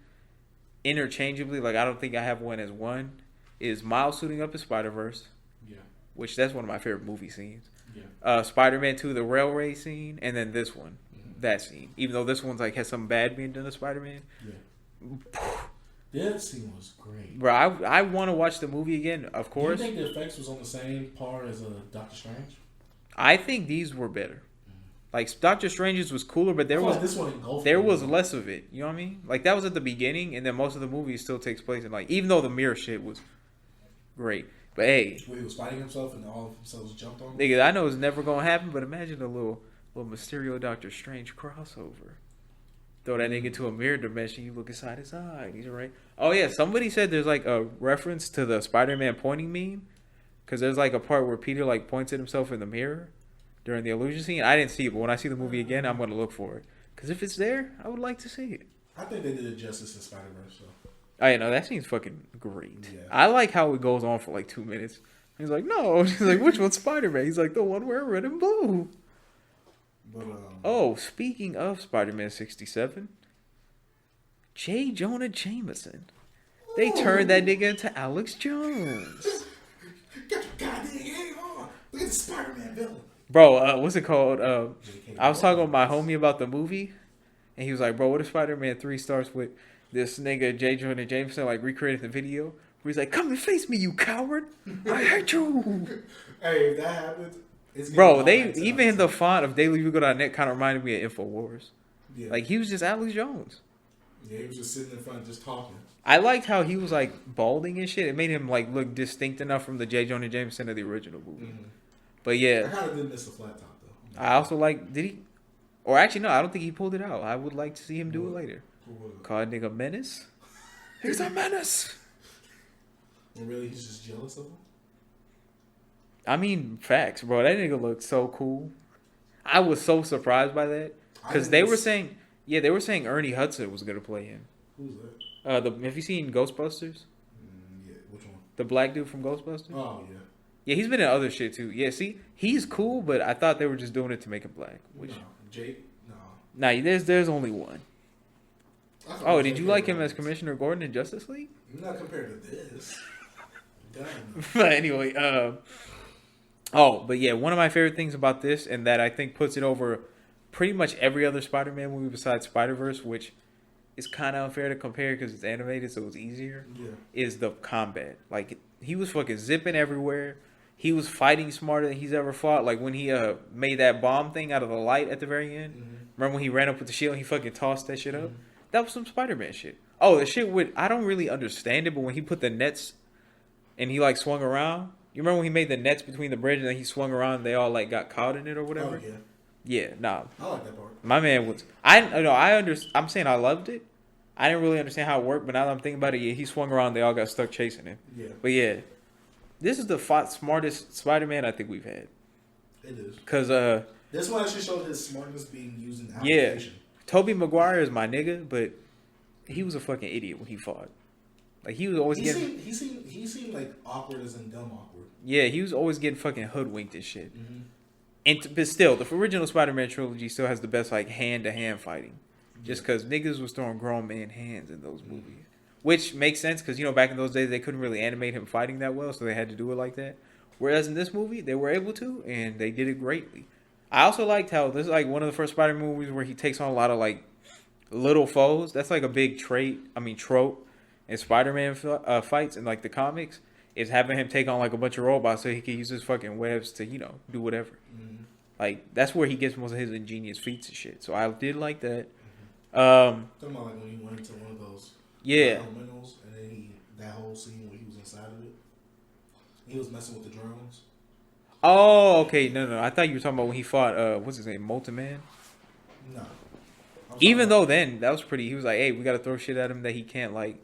interchangeably. Like I don't think I have one as one. Is Miles suiting up in Spider-Verse? Yeah. Which that's one of my favorite movie scenes. Yeah. Spider-Man 2, the railway scene, and then this one. That scene, even though this one's like has some bad being done to Spider-Man. Yeah, that scene was great, bro. I want to watch the movie again, of course. Do you think the effects was on the same par as Doctor Strange? I think these were better. Like Doctor Strange's was cooler, but there was like this one less of it. You know what I mean? Like that was at the beginning, and then most of the movie still takes place in like even though the mirror shit was great, but hey, where he was fighting himself and all of themselves jumped on him. Nigga, I know it's never gonna happen, but imagine a little Mysterio Doctor Strange crossover. Throw that nigga into a mirror dimension, you look inside his eye, and he's right. Oh yeah, somebody said there's like a reference to the Spider-Man pointing meme, because there's like a part where Peter like points at himself in the mirror during the illusion scene. I didn't see it, but when I see the movie again, I'm gonna look for it, because if it's there, I would like to see it. I think they did it justice in Spider-Verse. So. I know that scene's fucking great. Yeah. I like how it goes on for like 2 minutes. He's like, no, he's like, which one's Spider-Man? He's like, the one wearing red and blue. But, speaking of Spider-Man 67, J. Jonah Jameson. They turned that nigga into Alex Jones. Get your goddamn game on. Look at the Spider-Man villain. Bro, what's it called? I was talking with my homie about the movie, and he was like, bro, what if Spider-Man 3 starts with this nigga J. Jonah Jameson, like, recreating the video? Where he's like, come and face me, you coward. I hate you. Hey, if that happens... Bro, they even the font of dailybugle.net kind of reminded me of InfoWars. Yeah. Like he was just Alex Jones. Yeah, he was just sitting in front, just talking. I liked how he was like balding and shit. It made him like look distinct enough from the J. Jonah Jameson of the original movie. Mm-hmm. But yeah, I kind of did miss the flat top though. I also like. Did he? Or actually, no. I don't think he pulled it out. I would like to see him do it later. Call a nigga menace. He's a menace. And really, he's just jealous of him. I mean, facts, bro. That nigga looked so cool. I was so surprised by that because they were saying, they were saying Ernie Hudson was gonna play him. Who's that? Have you seen Ghostbusters? Yeah, which one? The black dude from Ghostbusters. Oh yeah. Yeah, he's been in other shit too. Yeah, see, he's cool, but I thought they were just doing it to make him black. Which, no, Jake, no. Nah, there's only one. Oh, did you like him as Commissioner Gordon in Justice League? Not compared to this. But anyway, but yeah, one of my favorite things about this, and that I think puts it over pretty much every other Spider-Man movie besides Spider-Verse, which is kind of unfair to compare because it's animated, so it's easier, is the combat. Like, he was fucking zipping everywhere. He was fighting smarter than he's ever fought. Like, when he made that bomb thing out of the light at the very end. Mm-hmm. Remember when he ran up with the shield and he fucking tossed that shit up? Mm-hmm. That was some Spider-Man shit. Oh, the shit with... I don't really understand it, but when he put the nets and he, like, swung around... You remember when he made the nets between the bridge and then he swung around and they all, like, got caught in it or whatever? Oh, yeah. Yeah, nah. I like that part. My man was... I'm saying I loved it. I didn't really understand how it worked, but now that I'm thinking about it, yeah, he swung around, they all got stuck chasing him. Yeah. But yeah, this is the smartest Spider-Man I think we've had. It is. Because, this one actually showed his smartness being used in application. Yeah. Tobey Maguire is my nigga, but he was a fucking idiot when he fought. Like, he was always getting... He seemed like awkward as in dumb awkward. Yeah, he was always getting fucking hoodwinked and shit. Mm-hmm. But still, the original Spider-Man trilogy still has the best, like, hand-to-hand fighting. Just because niggas was throwing grown man hands in those movies. Which makes sense because, you know, back in those days, they couldn't really animate him fighting that well, so they had to do it like that. Whereas in this movie, they were able to, and they did it greatly. I also liked how this is, like, one of the first Spider-Man movies where he takes on a lot of, like, little foes. That's, like, a big trope in Spider-Man fights in, like, the comics, is having him take on, like, a bunch of robots so he can use his fucking webs to, you know, do whatever. Mm-hmm. Like, that's where he gets most of his ingenious feats and shit. So I did like that. Talking about like when he went into one of those Yeah. Elementals, and then that whole scene where he was inside of it, he was messing with the drones. Oh, okay. No. I thought you were talking about when he fought. What's his name? Molten Man. No, Even though then that was pretty. He was like, "Hey, we got to throw shit at him that he can't like."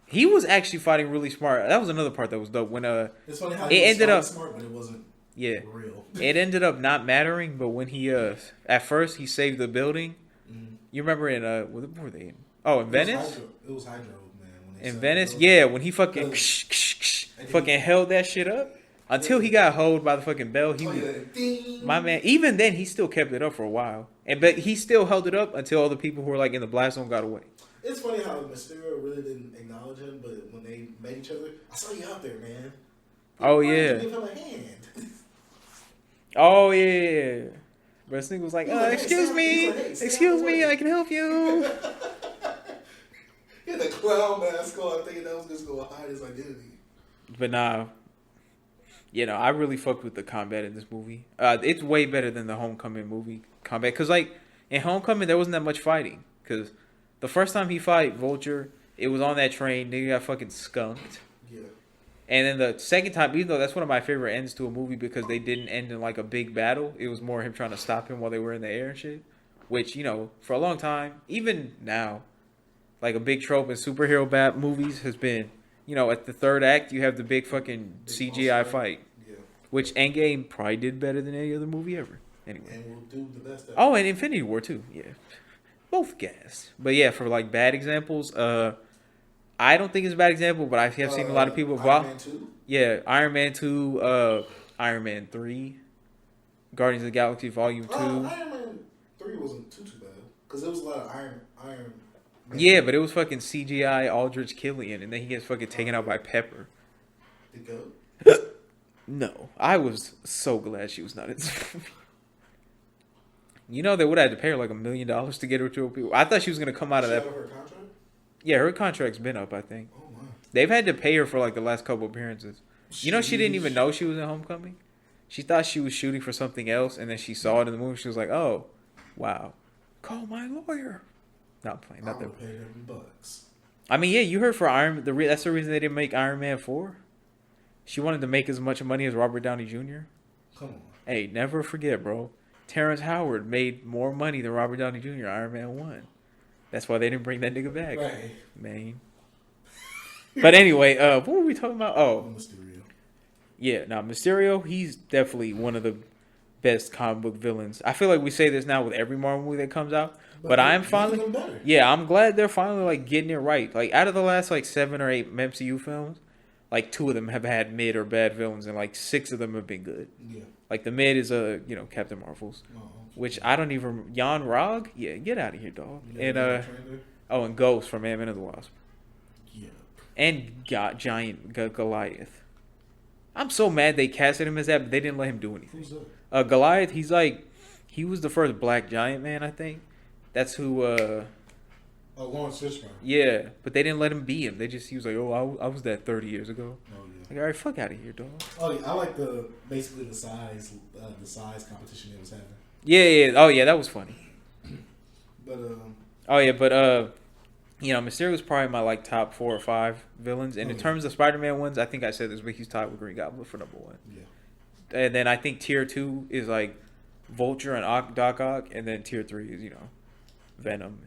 He was actually fighting really smart. That was another part that was dope. When it's funny how it ended up smart, but it wasn't. Yeah, real. It ended up not mattering. But when he at first he saved the building. Mm-hmm. You remember in what were they in? Oh, in Venice. It was Hydro, man. When in Venice, yeah, when he fucking fucking held that shit up. Until he got hold by the fucking bell, my man. Even then, he still kept it up for a while, but he still held it up until all the people who were like in the blast zone got away. It's funny how Mysterio really didn't acknowledge him, but when they met each other, I saw you out there, man. Oh yeah. Give him a hand. Oh yeah. But this nigga was like, excuse me, excuse me, I can help you. He had a clown mask on, thinking that was just gonna hide his identity. But nah. I really fucked with the combat in this movie. It's way better than the Homecoming movie combat. Because, like, in Homecoming, there wasn't that much fighting. Because the first time he fight Vulture, it was on that train. Nigga got fucking skunked. Yeah. And then the second time, even though that's one of my favorite ends to a movie because they didn't end in, like, a big battle. It was more him trying to stop him while they were in the air and shit. Which, for a long time, even now, like, a big trope in superhero movies has been... at the third act, you have the big fucking CGI fight. Yeah. Which Endgame probably did better than any other movie ever. Anyway. And we'll do the best. Oh, and Infinity War, too. Yeah. Both gas. But yeah, for like bad examples, I don't think it's a bad example, but I have seen a lot of people... Iron Man 2? Yeah, Iron Man 2, Iron Man 3, Guardians of the Galaxy Volume 2. Iron Man 3 wasn't too bad. Because there was a lot of Iron Yeah, but it was fucking CGI Aldrich Killian, and then he gets fucking taken out by Pepper. The goat? No. I was so glad she was not in this movie. They would have had to pay her like $1 million to get her to people. I thought she was going to come out of that. Out of her contract? Yeah, her contract's been up, I think. Oh, my. They've had to pay her for like the last couple appearances. She didn't even know she was in Homecoming? She thought she was shooting for something else, and then she saw it in the movie. She was like, oh, wow. Call my lawyer. Not playing. Not that. Pay $100. I mean, yeah, you heard for that's the reason they didn't make Iron Man 4. She wanted to make as much money as Robert Downey Jr. Come on. Hey, never forget, bro. Terrence Howard made more money than Robert Downey Jr. Iron Man 1. That's why they didn't bring that nigga back. Right. Man. But anyway, what were we talking about? Oh. Mysterio. Yeah, now Mysterio, he's definitely one of the best comic book villains. I feel like we say this now with every Marvel movie that comes out. But I'm finally... Yeah, I'm glad they're finally, like, getting it right. Like, out of the last, like, 7 or 8 MCU films, like, 2 of them have had mid or bad villains, and, like, 6 of them have been good. Yeah. Like, the mid is, Captain Marvel's. Which I don't even... Jan Rog? Yeah, get out of here, dog. Yeah, and, and Ghost from Ant-Man and the Wasp. Yeah. And Giant Goliath. I'm so mad they casted him as that, but they didn't let him do anything. Who's that? Goliath, he's, like... He was the first black giant man, I think. That's who... Lawrence Fishburne. Yeah, but they didn't let him be him. He was like, oh, I was that 30 years ago. Oh, yeah. Like, all right, fuck out of here, dog. Oh, yeah, I like the size competition they was having. Yeah. Oh, yeah, that was funny. But, Mysterio's probably my, like, top 4 or 5 villains. And in terms of Spider-Man ones, I think I said this week he's tied with Green Goblin for number 1. Yeah. And then I think tier 2 is, like, Vulture and Doc Ock. And then tier 3 is, Venom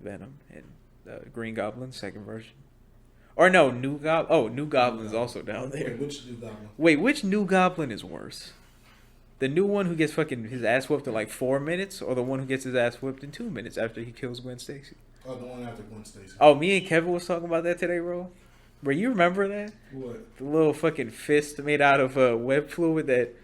and Green Goblin, second version. Or no, New Goblin. Oh, New Goblin is also down there. Which New Goblin? Wait, which New Goblin is worse? The new one who gets fucking his ass whipped in like 4 minutes, or the one who gets his ass whipped in 2 minutes after he kills Gwen Stacy? Oh, the one after Gwen Stacy. Oh, me and Kevin was talking about that today, bro. Bro, you remember that? What? The little fucking fist made out of web fluid that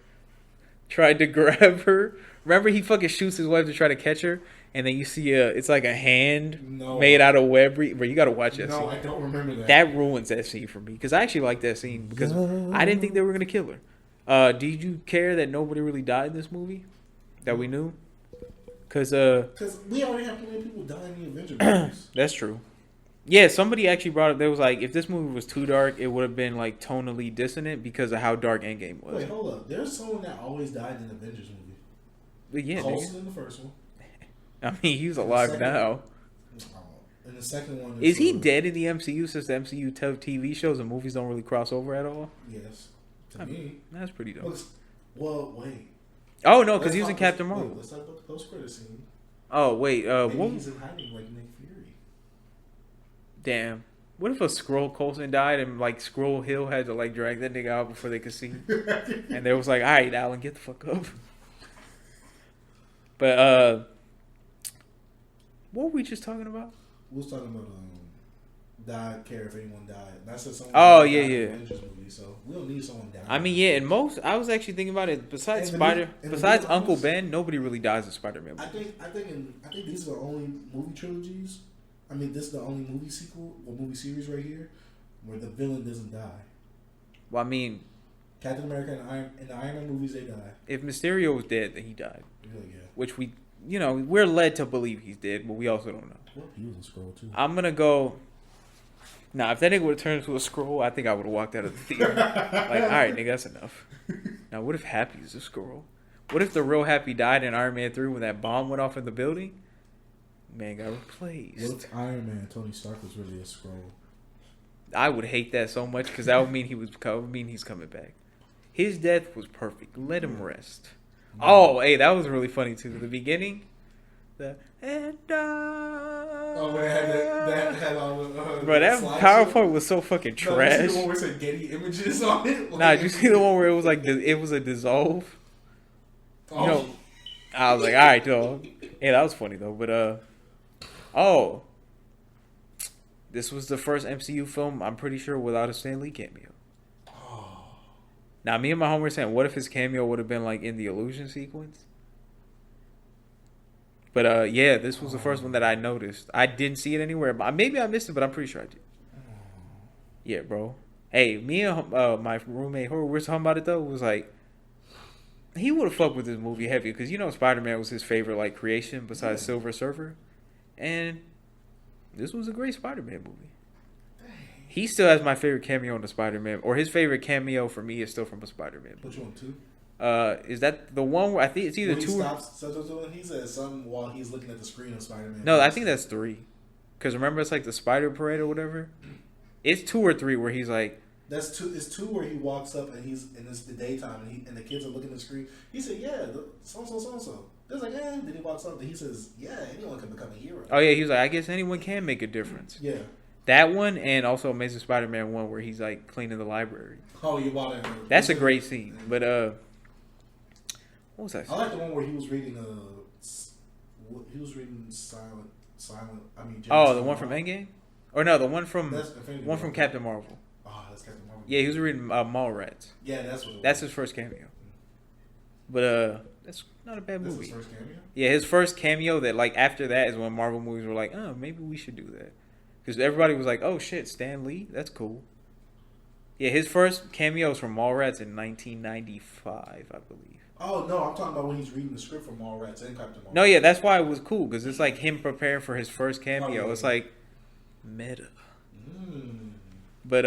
tried to grab her. Remember he fucking shoots his web to try to catch her? And then you see it's like a hand made out of web. Bro, you got to watch that scene. No, I don't remember that. That ruins that scene for me. Because I actually like that scene. Because I didn't think they were going to kill her. Did you care that nobody really died in this movie? That we knew? Because we already have plenty of people dying in the Avengers movies. That's true. Yeah, somebody actually brought up, there was like, if this movie was too dark, it would have been like tonally dissonant because of how dark Endgame was. Wait, hold up. There's someone that always died in the Avengers movie. But yeah, Coulson in the first one. I mean, he's alive now. And the second one Is he dead in the MCU since the MCU TV shows and movies don't really cross over at all? Yes. To me. That's pretty dope. Well, wait. Oh, no, because he was in Captain Marvel. Let's talk about the post-credit scene. Oh, wait. Maybe he's in hiding like Nick Fury. Damn. What if a Skrull Coulson died and, like, Skrull Hill had to, like, drag that nigga out before they could see him? And they was like, all right, Alan, get the fuck up. But, what were we just talking about? We was talking about, I care if anyone died. That's just someone yeah. In the Avengers movie, so we don't need someone dying. I mean, yeah, and I was actually thinking about it. Besides Uncle Ben, nobody really dies in Spider-Man movies. I think these are the only movie trilogies. I mean, this is the only movie sequel or movie series right here where the villain doesn't die. Well, I mean, Captain America and the Iron Man movies, they die. If Mysterio was dead, then he died. Really, yeah. Which we're led to believe he's dead, but we also don't know. Well, he was a Skrull too. I'm gonna go. Nah, if that nigga would have turned into a Skrull, I think I would have walked out of the theater. Like, all right, nigga, that's enough. Now, what if Happy is a Skrull? What if the real Happy died in Iron Man 3 when that bomb went off in the building? Man got replaced. What if Iron Man, Tony Stark, was really a Skrull? I would hate that so much because that would mean he's coming back. His death was perfect. Let him rest. Oh, hey, that was really funny too. The beginning, Oh man, that had all the bro, that PowerPoint was so fucking trash. Did you see the one where it said Getty Images on it? Nah, did you see the one where it was like it was a dissolve? Oh. You know, I was like, all right, dog. Yeah, that was funny though. But this was the first MCU film I'm pretty sure without a Stan Lee cameo. Oh. Now, me and my homie were saying, what if his cameo would have been like in the illusion sequence? But yeah, this was the first one that I noticed. I didn't see it anywhere. Maybe I missed it, but I'm pretty sure I did. Yeah, bro. Hey, me and my roommate, who we were talking about it though, was like, he would have fucked with this movie heavy because Spider-Man was his favorite like creation besides Silver Surfer, and this was a great Spider-Man movie. He still has my favorite cameo in the Spider-Man, or his favorite cameo for me is still from a Spider-Man movie. Which one, two? Is that the one where I think it's either when he two? He says something while he's looking at the screen of Spider-Man. No, I think that's 3. Because remember, it's like the Spider Parade or whatever. It's 2 or 3 where he's like. That's 2. It's 2 where he walks up and it's the daytime and the kids are looking at the screen. He said, "Yeah, so and so." They're like, "Yeah." Then he walks up and he says, "Yeah, anyone can become a hero." Oh yeah, he was like, "I guess anyone can make a difference." Yeah. That one and also Amazing Spider-Man 1 where he's like cleaning the library. Oh, you bought it. That's a great scene, but what was that? I like the one where he was reading Silent. I mean, oh, the one from Endgame, or no, the one from Captain Marvel. Oh, that's Captain Marvel. Yeah, he was reading Mallrats. Yeah, that's what. That's his first cameo. But that's not a bad movie. His first cameo. Yeah, his first cameo. That like after that is when Marvel movies were like, oh, maybe we should do that, because everybody was like, oh shit, Stan Lee, that's cool. Yeah, his first cameo was from Mallrats in 1995, I believe. Oh, no, I'm talking about when he's reading the script from Mallrats and Captain Marvel. No, yeah, that's why it was cool, because it's like him preparing for his first cameo. Oh, yeah. It's like meta. But,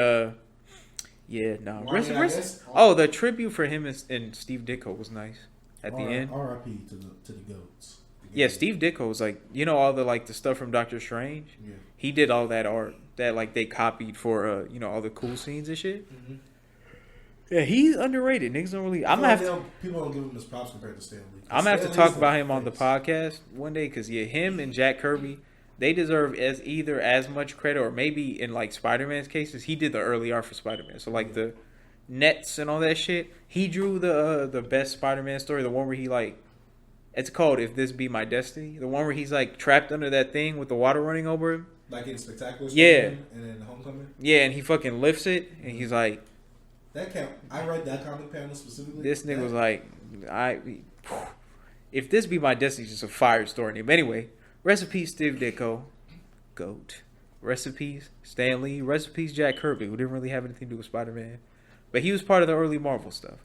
yeah, no. The tribute for him and Steve Ditko was nice at the end. R.I.P. to the GOATs. Yeah, Steve Ditko was like, all the like the stuff from Doctor Strange? Yeah. He did all that art that like they copied for, all the cool scenes and shit. Mm-hmm. Yeah, he's underrated. Niggas don't really. People don't give him his props compared to Stan Lee. I'm gonna have to talk about him on the podcast one day because him and Jack Kirby, they deserve either as much credit or maybe in like Spider-Man's cases, he did the early art for Spider-Man. So like the nets and all that shit, he drew the best Spider-Man story, the one where he like, it's called "If This Be My Destiny," the one where he's like trapped under that thing with the water running over him. Like in Spectacular. Yeah. And then Homecoming. Yeah, and he fucking lifts it and he's like. I read that comic panel specifically. This nigga was like, if this be my destiny, it's just a fire story. But anyway, recipes Steve Ditko, GOAT. Recipes Stan Lee. Recipes Jack Kirby, who didn't really have anything to do with Spider-Man, but he was part of the early Marvel stuff.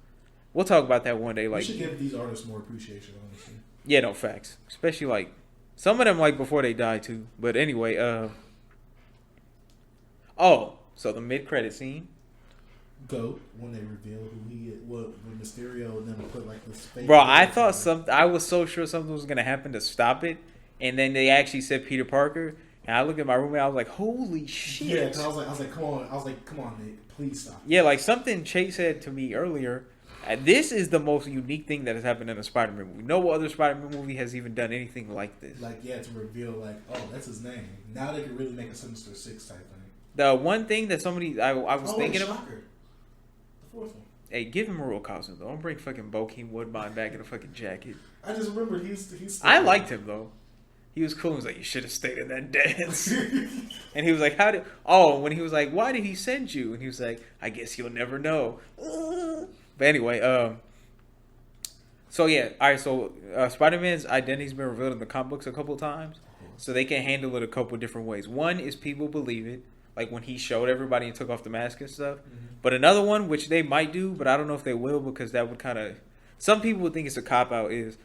We'll talk about that one day. Like, we should give these artists more appreciation, honestly. Yeah, no facts. Especially like some of them like before they die too. But anyway, so the mid-credit scene. GOAT when they reveal who he is, when Mysterio and then put like this fake. Bro, I thought I was so sure something was gonna happen to stop it, and then they actually said Peter Parker, And I looked at my roommate. I was like, "Holy Yeah, shit!" because I was like, come on, Nick, please stop. Yeah, like something Chase said to me earlier. This is the most unique thing that has happened in a Spider-Man movie. No other Spider-Man movie has even done anything like this. Like, yeah, to reveal, like, oh, that's his name. Now they can really make a Sinister Six type thing. The one thing that somebody I was thinking of. Shocker. The fourth one. Hey, give him a real costume though. Don't bring fucking Bokeem Woodbine back in a fucking jacket. I just remember he's. I liked him though. He was cool. He was like, "You should have stayed in that dance." And he was like, "How did?" Oh, when he was like, "Why did he send you?" And he was like, "I guess you'll never know." But anyway, so yeah, all right. So Spider-Man's identity's been revealed in the comic books a couple of times, so they can handle it a couple of different ways. One is people believe it, like when he showed everybody and took off the mask and stuff. Mm-hmm. But another one, which they might do, but I don't know if they will, because that would kind of. Some people would think it's a cop out. Is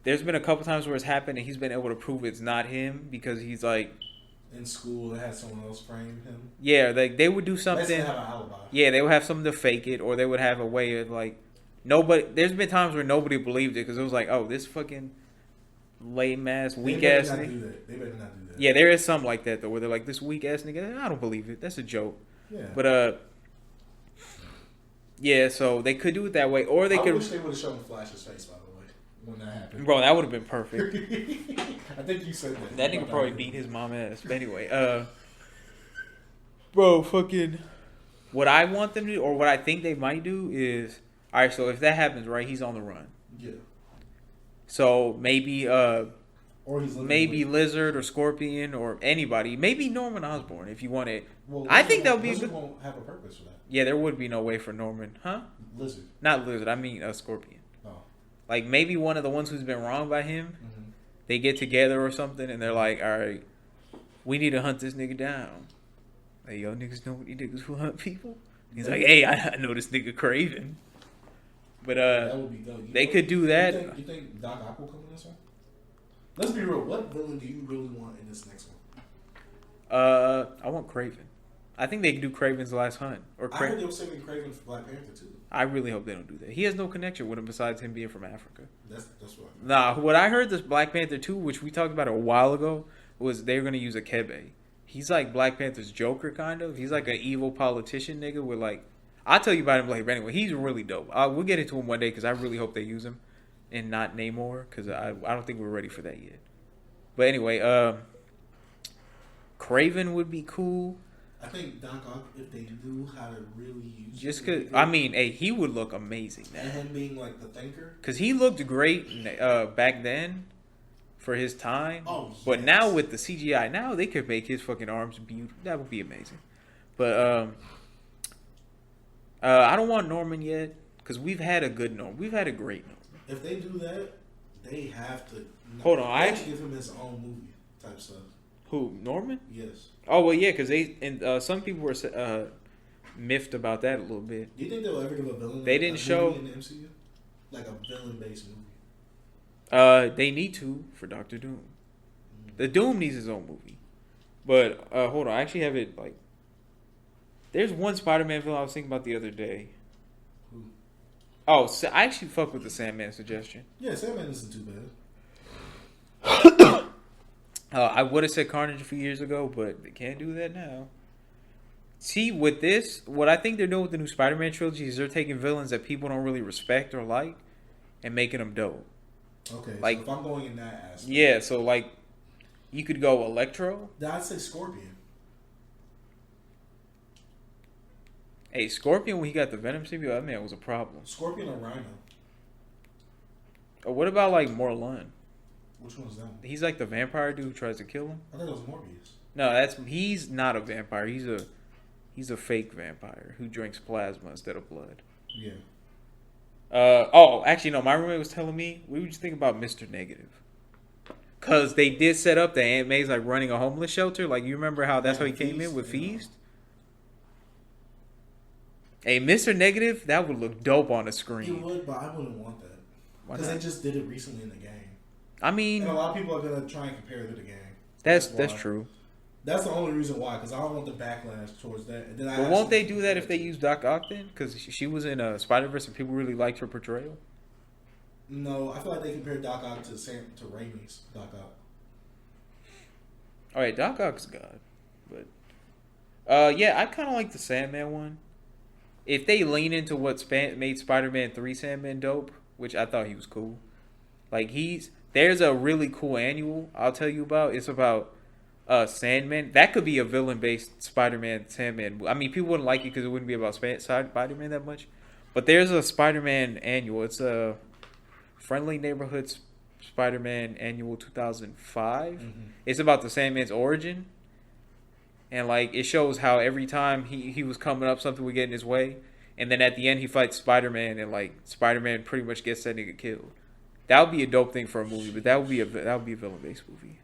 there's been a couple times where it's happened and he's been able to prove it's not him because he's like in school they had someone else frame him. Yeah, like they would do something. They have an alibi. Yeah, they would have something to fake it, or they would have a way of like nobody. There's been times where nobody believed it because it was like, oh, this fucking lame ass weak ass nigga. They better not do that. Yeah, there is some like that though, where they're like, this weak ass nigga. I don't believe it. That's a joke. Yeah. But yeah. So they could do it that way, or they could. I wish they would have shown Flash's face, by the way, when that happened. Bro, that would have been perfect. I think you said that. That nigga probably beat his mom ass. But anyway, bro, fucking. What I want them to do, or what I think they might do, is all right. So if that happens, right, he's on the run. Yeah. So maybe or he's maybe Lizard or Scorpion or anybody. Maybe Norman Osborn if you want it. Well, I think that would be Lizard a good. won't have a purpose for that. Yeah, there would be no way for Norman, huh? Lizard. Not Lizard. I mean Scorpion. Oh. Like maybe one of the ones who's been wronged by him. Mm-hmm. They get together or something, and they're like, all right, we need to hunt this nigga down. Like, yo, niggas know any niggas who hunt people? He's like, hey, I know this nigga Craven. But that would be dope. They could do that. You think Doc Ock will come in this one? Let's be real. What villain do you really want in this next one? I want Craven. I think they can do Craven's Last Hunt. Or I heard they were saving Craven for Black Panther too. I really hope they don't do that. He has no connection with him besides him being from Africa. That's what. Nah, what I heard this Black Panther 2, which we talked about a while ago, was they were gonna use Akebe. He's like Black Panther's Joker, kind of. He's like an evil politician nigga with like. I'll tell you about him later. But anyway, he's really dope. We'll get into him one day because I really hope they use him and not Namor because I don't think we're ready for that yet. But anyway, Craven would be cool. I think Doc Ock, if they knew how to really use just cause I mean, hey, he would look amazing now. And him being like the thinker, cause he looked great back then for his time. Oh, yes. But now with the CGI, now they could make his fucking arms beautiful. That would be amazing. But I don't want Norman yet because we've had a good Norman. We've had a great Norman. If they do that, they have to. Hold on, I give him his own movie type stuff. Who, Norman? Yes. Oh well, yeah, because some people were miffed about that a little bit. Do you think they'll ever give a villain? They didn't show in the MCU, like a villain-based movie. They need to for Doctor Doom. Mm-hmm. The Doom needs his own movie, but hold on, I actually have it like. There's one Spider-Man villain I was thinking about the other day. Who? Oh, so I actually fuck with the Sandman suggestion. Yeah, Sandman isn't too bad. I would have said Carnage a few years ago, but they can't do that now. See, with this, what I think they're doing with the new Spider-Man trilogy is they're taking villains that people don't really respect or like and making them dope. Okay, like, so if I'm going in that aspect. Yeah, so like, you could go Electro. I'd say Scorpion. Hey, Scorpion, when he got the Venom symbiote, that man was a problem. Scorpion or Rhino? Or what about like Morlun? Which one's that one? He's like the vampire dude who tries to kill him. I thought it was Morbius. No, he's not a vampire. He's a fake vampire who drinks plasma instead of blood. Yeah. Actually, no. My roommate was telling me we were just thinking about Mr. Negative, cause they did set up that Aunt May's like running a homeless shelter. Like you remember how that's how he came in with Feast. Hey, Mr. Negative, that would look dope on the screen. It would, but I wouldn't want that because they just did it recently in the game. I mean, and a lot of people are gonna try and compare it to the game. That's true. That's the only reason why, because I don't want the backlash towards that. And then but won't they do that if they use Doc Ock then? Because she was in Spider-Verse and people really liked her portrayal. No, I feel like they compared Doc Ock to Raimi's Doc Ock. All right, Doc Ock's God, but yeah, I kind of like the Sandman one. If they lean into what made Spider-Man 3 Sandman dope, which I thought he was cool. Like there's a really cool annual I'll tell you about. It's about Sandman. That could be a villain-based Spider-Man Sandman. I mean, people wouldn't like it because it wouldn't be about Spider-Man that much. But there's a Spider-Man annual. It's a Friendly Neighborhood Spider-Man annual 2005. Mm-hmm. It's about the Sandman's origin. And like it shows how every time he was coming up, something would get in his way. And then at the end he fights Spider-Man and like Spider-Man pretty much gets that nigga killed. That would be a dope thing for a movie, but that would be a villain-based movie.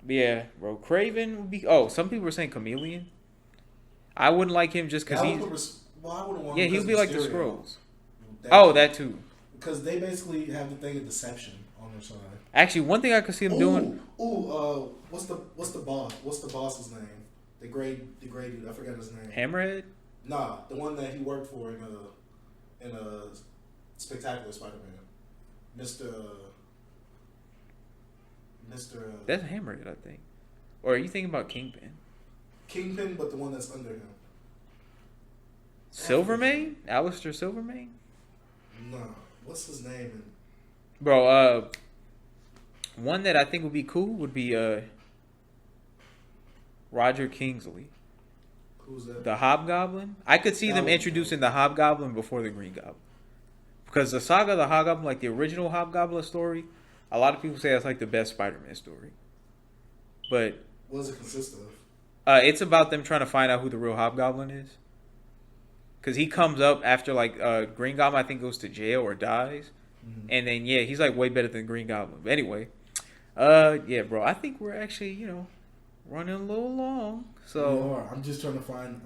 Yeah, bro. Kraven would be. Oh, some people were saying Chameleon. I wouldn't like him just because he's. I wouldn't want. Yeah, he would be like the Skrulls. Oh, that too. Because they basically have the thing of deception on their side. Actually, one thing I could see him doing. What's the boss? What's the boss's name? The gray dude. I forgot his name. Hammerhead. Nah, the one that he worked for in a Spectacular Spider-Man. Mr. That's Hammerhead, I think. Or are you thinking about Kingpin? Kingpin, but the one that's under him. Silvermane? Alistair Silvermane? No. What's his name? Bro, one that I think would be cool would be Roger Kingsley. Who's that? The Hobgoblin. I could see them introducing the Hobgoblin before the Green Goblin. Because the saga of the Hobgoblin, like the original Hobgoblin story, a lot of people say that's like the best Spider-Man story. But what does it consist of? It's about them trying to find out who the real Hobgoblin is. Because he comes up after like Green Goblin, I think, goes to jail or dies. Mm-hmm. And then, yeah, he's like way better than Green Goblin. But anyway, yeah, bro, I think we're actually, running a little long. So I'm just trying to find.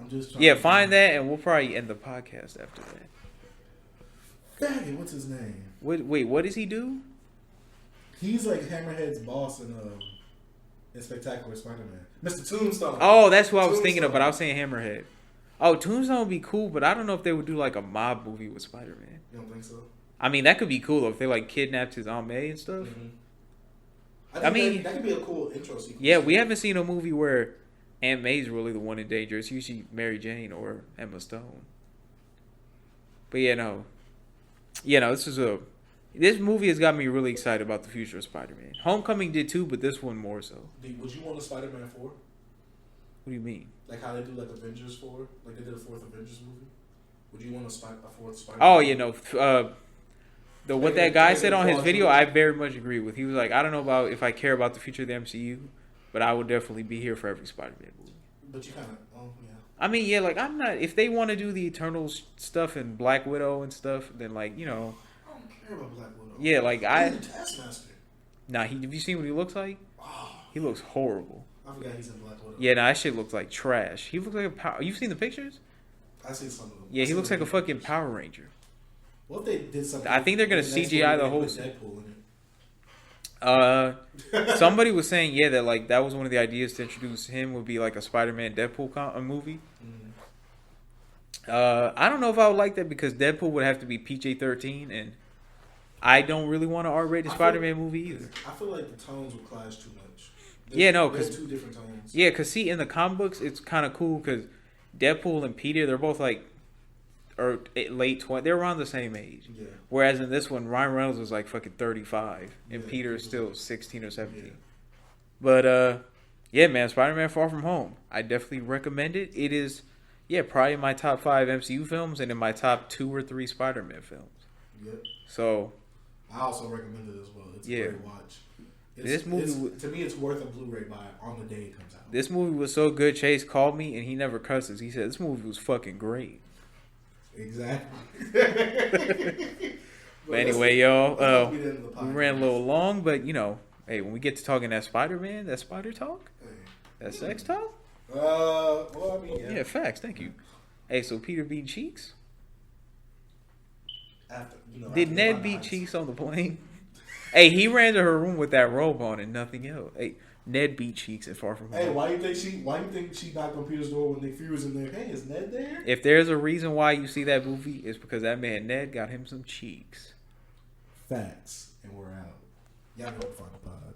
Find that, and we'll probably end the podcast after that. Hey, what's his name? Wait, what does he do? He's like Hammerhead's boss in Spectacular Spider-Man. Mr. Tombstone. Oh, that's who I was thinking of, but I was saying Hammerhead. Oh, Tombstone would be cool, but I don't know if they would do like a mob movie with Spider-Man. You don't think so? I mean, that could be cool if they like kidnapped his Aunt May and stuff. Mm-hmm. I mean, that could be a cool intro sequence. Yeah, we haven't seen a movie where Aunt May's really the one in danger. It's usually Mary Jane or Emma Stone. But this movie has got me really excited about the future of Spider-Man. Homecoming did too, but this one more so. Would you want a Spider-Man 4? What do you mean? Like how they do like Avengers 4? Like they did a fourth Avengers movie? Would you want a fourth Spider-Man? Oh, what that guy said on his video, I very much agree with. He was like, I don't know about if I care about the future of the MCU, but I would definitely be here for every Spider-Man movie. But you kind of, yeah. I mean, yeah, like I'm not. If they want to do the Eternals stuff and Black Widow and stuff, then like I don't care about Black Widow. Yeah, like he's a Taskmaster. Nah, have you seen what he looks like? Oh, he looks horrible. I forgot he's in Black Widow. Yeah, that shit looks like trash. He looks like a power. You've seen the pictures? I seen some of them. Yeah, he looks like a fucking Power Ranger. What if they did something? I think they're gonna CGI the whole. Somebody was saying that like that was one of the ideas to introduce him would be like a Spider-Man Deadpool movie. Mm-hmm. I don't know if I would like that because Deadpool would have to be PG-13 and I don't really want an R-rated Spider-Man movie either. I feel like the tones would clash too much. Because two different tones. Yeah, because see in the comic books it's kind of cool because Deadpool and Peter they're both like late 20s. They're around the same age. Yeah. Whereas in this one, Ryan Reynolds was like fucking 35, and Peter is still 16 or 17. Yeah. But yeah, man, Spider-Man: Far From Home. I definitely recommend it. It is, probably in my top 5 MCU films and in my top 2 or 3 Spider-Man films. Yep. So. I also recommend it as well. It's a great watch. This movie to me, it's worth a Blu-ray buy on the day it comes out. This movie was so good. Chase called me and he never cusses. He said this movie was fucking great. Exactly. But anyway, y'all, we ran a little long, but hey, when we get to talking that Spider-Man, that Spider talk, that sex talk. Well, I mean, yeah. Facts. Thank you. Hey, so Peter beat Cheeks. Did Ned beat Cheeks on the plane? Hey, he ran to her room with that robe on and nothing else. Hey, Ned beat Cheeks at Far From Home. Hey, why do you think she knocked on Peter's door when Nick Fury was in there? Hey, is Ned there? If there's a reason why you see that movie, it's because that man Ned got him some cheeks. Facts. And we're out. Y'all go find the pod.